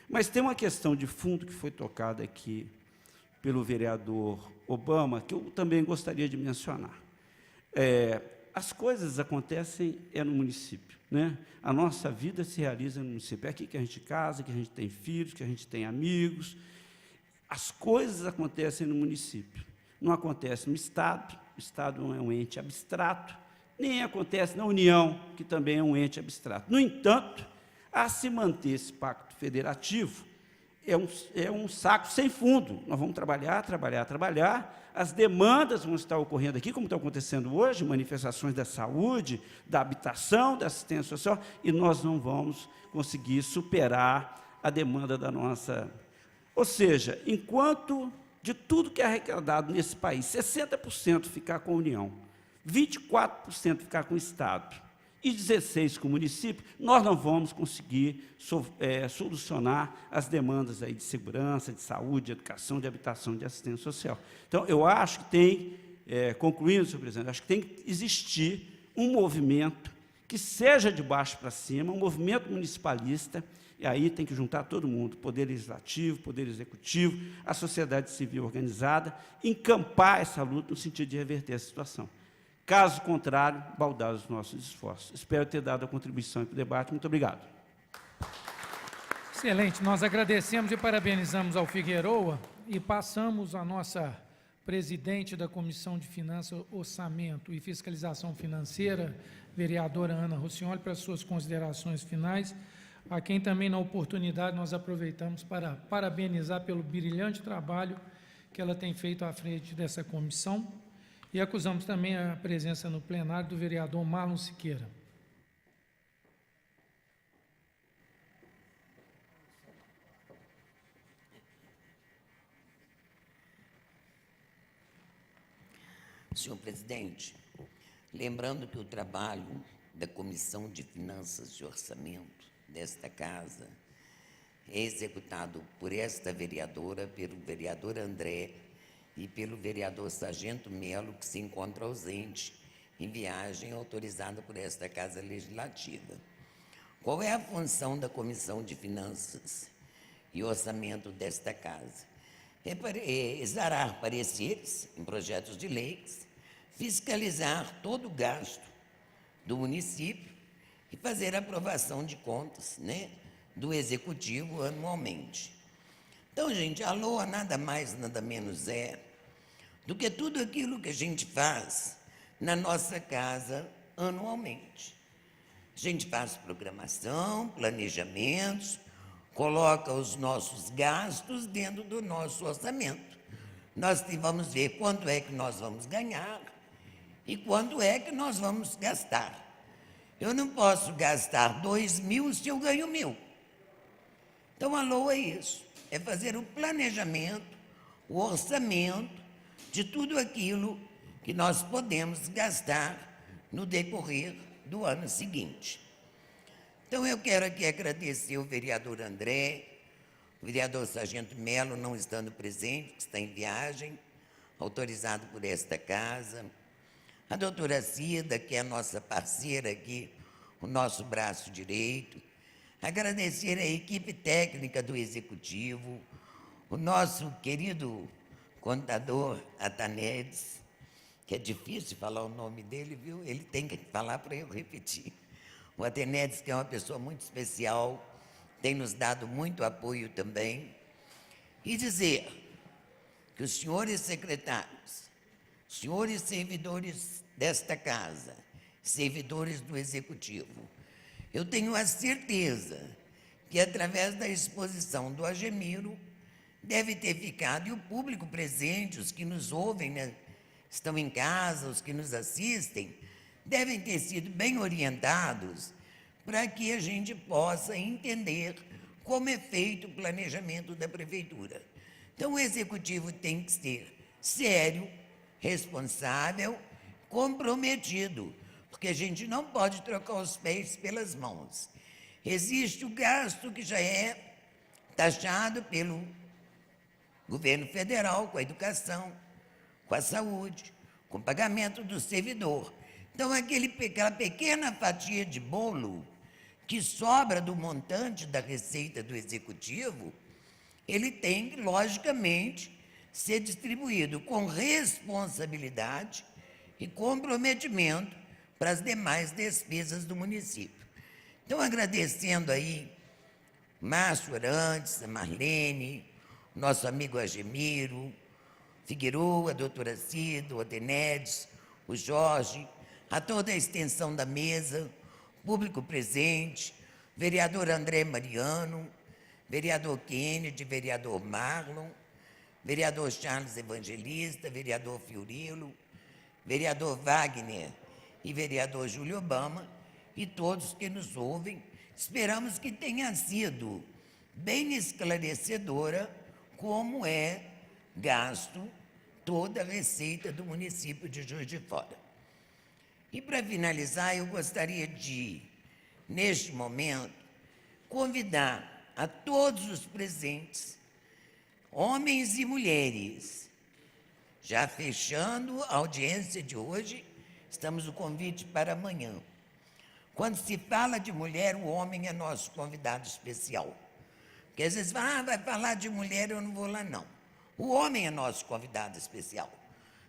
Mas tem uma questão de fundo que foi tocada aqui pelo vereador Obama, que eu também gostaria de mencionar. As coisas acontecem no município, né? A nossa vida se realiza no município. É aqui que a gente casa, que a gente tem filhos, que a gente tem amigos. As coisas acontecem no município. Não acontece no Estado, o Estado é um ente abstrato, nem acontece na União, que também é um ente abstrato. No entanto, a se manter esse pacto federativo, é um saco sem fundo. Nós vamos trabalhar, trabalhar, trabalhar. As demandas vão estar ocorrendo aqui, como está acontecendo hoje, manifestações da saúde, da habitação, da assistência social, e nós não vamos conseguir superar a demanda da nossa... Ou seja, enquanto de tudo que é arrecadado nesse país, 60% ficar com a União, 24% ficar com o Estado, e 16% com o município, nós não vamos conseguir solucionar as demandas aí de segurança, de saúde, de educação, de habitação, de assistência social. Então, eu acho que tem, concluindo, senhor presidente, acho que tem que existir um movimento que seja de baixo para cima, um movimento municipalista, e aí tem que juntar todo mundo, Poder Legislativo, Poder Executivo, a sociedade civil organizada, encampar essa luta no sentido de reverter a situação. Caso contrário, baldar os nossos esforços. Espero ter dado a contribuição para o debate. Muito obrigado. Excelente. Nós agradecemos e parabenizamos ao Figueroa e passamos a nossa presidente da Comissão de Finanças, Orçamento e Fiscalização Financeira, vereadora Ana Rossignoli, para as suas considerações finais, a quem também, na oportunidade, nós aproveitamos para parabenizar pelo brilhante trabalho que ela tem feito à frente dessa comissão. E acusamos também a presença no plenário do vereador Marlon Siqueira. Senhor presidente, lembrando que o trabalho da Comissão de Finanças e Orçamento desta Casa é executado por esta vereadora, pelo vereador André, e pelo vereador Sargento Melo, que se encontra ausente em viagem autorizada por esta Casa Legislativa. Qual é a função da Comissão de Finanças e Orçamento desta Casa? Exarar pareceres em projetos de leis, fiscalizar todo o gasto do município e fazer a aprovação de contas, né, do Executivo anualmente. Então, gente, a LOA nada mais, nada menos é do que tudo aquilo que a gente faz na nossa casa anualmente. A gente faz programação, planejamentos, coloca os nossos gastos dentro do nosso orçamento. nós vamos ver quanto é que nós vamos ganhar e quanto é que nós vamos gastar. Eu não posso gastar 2.000 se eu ganho 1.000. Então, a LOA é isso, é fazer o planejamento, o orçamento de tudo aquilo que nós podemos gastar no decorrer do ano seguinte. Então, eu quero aqui agradecer o vereador André, o vereador Sargento Melo, não estando presente, que está em viagem, autorizado por esta casa, a doutora Cida, que é a nossa parceira aqui, o nosso braço direito, agradecer a equipe técnica do Executivo, o nosso querido contador Atanedes, que é difícil falar o nome dele, viu? Ele tem que falar para eu repetir. O Atanedes, que é uma pessoa muito especial, tem nos dado muito apoio também. E dizer que os senhores secretários, senhores servidores desta casa, servidores do Executivo, eu tenho a certeza que, através da exposição do Agemiro, deve ter ficado, e o público presente, os que nos ouvem, né, estão em casa, os que nos assistem, devem ter sido bem orientados para que a gente possa entender como é feito o planejamento da Prefeitura. Então, o Executivo tem que ser sério, responsável, comprometido, porque a gente não pode trocar os pés pelas mãos. Existe o gasto que já é taxado pelo governo federal, com a educação, com a saúde, com o pagamento do servidor. Então, aquela pequena fatia de bolo que sobra do montante da receita do Executivo, ele tem que, logicamente, ser distribuído com responsabilidade e comprometimento para as demais despesas do município. Então, agradecendo aí Márcio Arantes, a Marlene, o nosso amigo Agemiro, Figueiredo, a doutora Cida, o Atenedes, o Jorge, a toda a extensão da mesa, público presente, vereador André Mariano, vereador Kennedy, vereador Marlon, vereador Charles Evangelista, vereador Fiorilo, vereador Wagner e vereador Júlio Obama, e todos que nos ouvem. Esperamos que tenha sido bem esclarecedora como é gasto toda a receita do município de Juiz de Fora. E, para finalizar, eu gostaria de, neste momento, convidar a todos os presentes, homens e mulheres, já fechando a audiência de hoje, estamos no convite para amanhã. Quando se fala de mulher, o homem é nosso convidado especial. Porque às vezes vai falar de mulher, eu não vou lá, não. O homem é nosso convidado especial.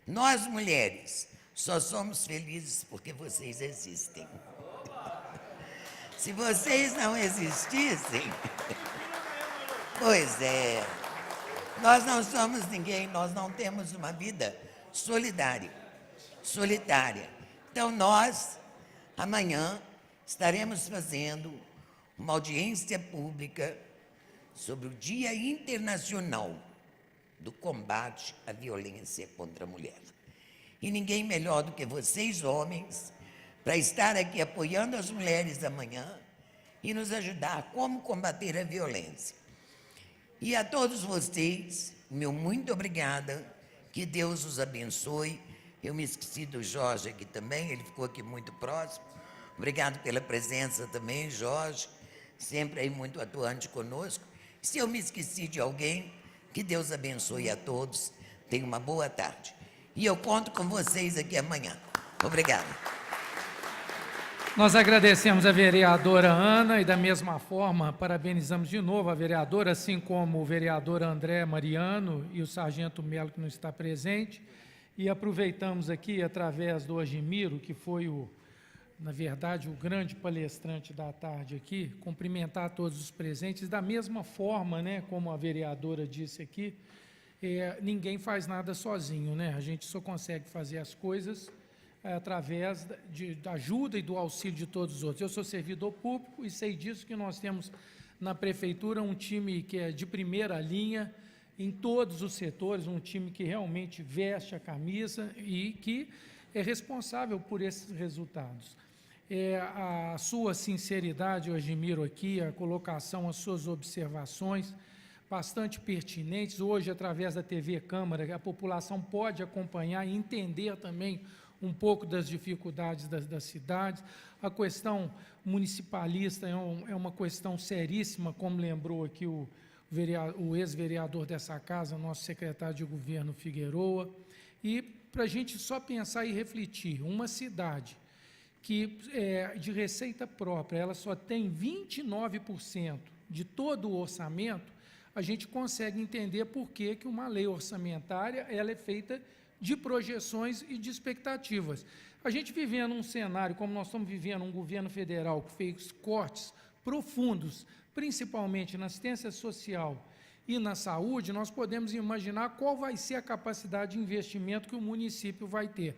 Nós, mulheres, só somos felizes porque vocês existem. Se vocês não existissem, pois é, nós não somos ninguém, nós não temos uma vida solitária. Então, nós, amanhã, estaremos fazendo uma audiência pública sobre o Dia Internacional do Combate à Violência contra a Mulher. E ninguém melhor do que vocês, homens, para estar aqui apoiando as mulheres amanhã e nos ajudar a como combater a violência. E a todos vocês, meu muito obrigada, que Deus os abençoe. Eu me esqueci do Jorge aqui também, ele ficou aqui muito próximo. Obrigado pela presença também, Jorge, sempre aí muito atuante conosco. Se eu me esqueci de alguém, que Deus abençoe a todos. Tenha uma boa tarde. E eu conto com vocês aqui amanhã. Obrigada. Nós agradecemos a vereadora Ana e, da mesma forma, parabenizamos de novo a vereadora, assim como o vereador André Mariano e o sargento Melo, que não está presente. E aproveitamos aqui, através do Agemiro, que foi na verdade, o grande palestrante da tarde aqui, cumprimentar todos os presentes, da mesma forma, né, como a vereadora disse aqui, ninguém faz nada sozinho, né? A gente só consegue fazer as coisas através da ajuda e do auxílio de todos os outros. Eu sou servidor público e sei disso, que nós temos na Prefeitura um time que é de primeira linha, em todos os setores, um time que realmente veste a camisa e que é responsável por esses resultados. A sua sinceridade, eu admiro aqui, a colocação, as suas observações, bastante pertinentes. Hoje, através da TV Câmara, a população pode acompanhar e entender também um pouco das dificuldades das cidades. A questão municipalista é uma questão seríssima, como lembrou aqui o ex-vereador dessa casa, nosso secretário de governo Figueroa. E para a gente só pensar e refletir, uma cidade que de receita própria, ela só tem 29% de todo o orçamento, a gente consegue entender por que uma lei orçamentária ela é feita de projeções e de expectativas. A gente vivendo um cenário, como nós estamos vivendo, um governo federal que fez cortes profundos, principalmente na assistência social e na saúde, nós podemos imaginar qual vai ser a capacidade de investimento que o município vai ter.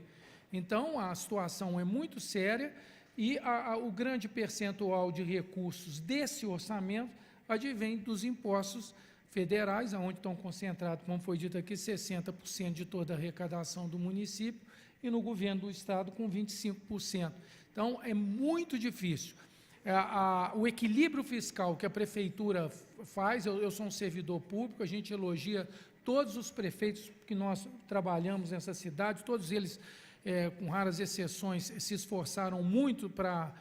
Então, a situação é muito séria e o grande percentual de recursos desse orçamento advém dos impostos federais, onde estão concentrados, como foi dito aqui, 60% de toda a arrecadação do município, e no governo do Estado com 25%. Então, é muito difícil. O equilíbrio fiscal que a Prefeitura faz, eu sou um servidor público, a gente elogia todos os prefeitos que nós trabalhamos nessa cidade, todos eles, com raras exceções, se esforçaram muito para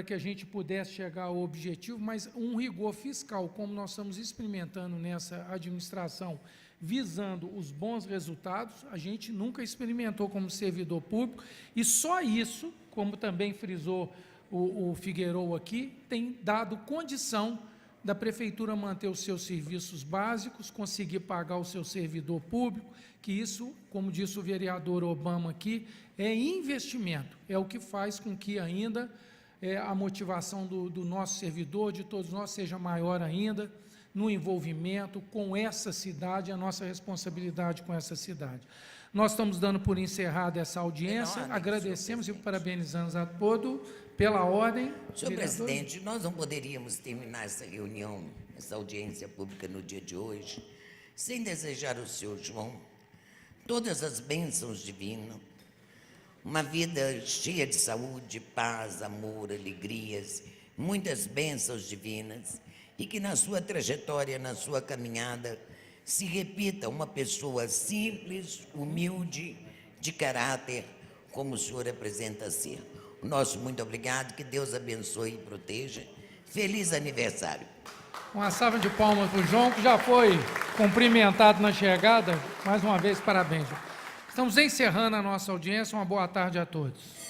que a gente pudesse chegar ao objetivo, mas um rigor fiscal, como nós estamos experimentando nessa administração, visando os bons resultados, a gente nunca experimentou como servidor público, e só isso, como também frisou o Figueroa aqui, tem dado condição da Prefeitura manter os seus serviços básicos, conseguir pagar o seu servidor público, que isso, como disse o vereador Obama aqui, é investimento, é o que faz com que ainda a motivação do nosso servidor, de todos nós, seja maior ainda, no envolvimento com essa cidade, a nossa responsabilidade com essa cidade. Nós estamos dando por encerrada essa audiência, agradecemos e parabenizamos a todos pela ordem. Senhor presidente, nós não poderíamos terminar essa reunião, essa audiência pública no dia de hoje, sem desejar ao senhor João todas as bênçãos divinas, uma vida cheia de saúde, paz, amor, alegrias, muitas bênçãos divinas, e que na sua trajetória, na sua caminhada, se repita uma pessoa simples, humilde, de caráter, como o senhor apresenta ser. O nosso muito obrigado, que Deus abençoe e proteja. Feliz aniversário. Uma salva de palmas para o João, que já foi cumprimentado na chegada. Mais uma vez, parabéns, João. Estamos encerrando a nossa audiência. Uma boa tarde a todos.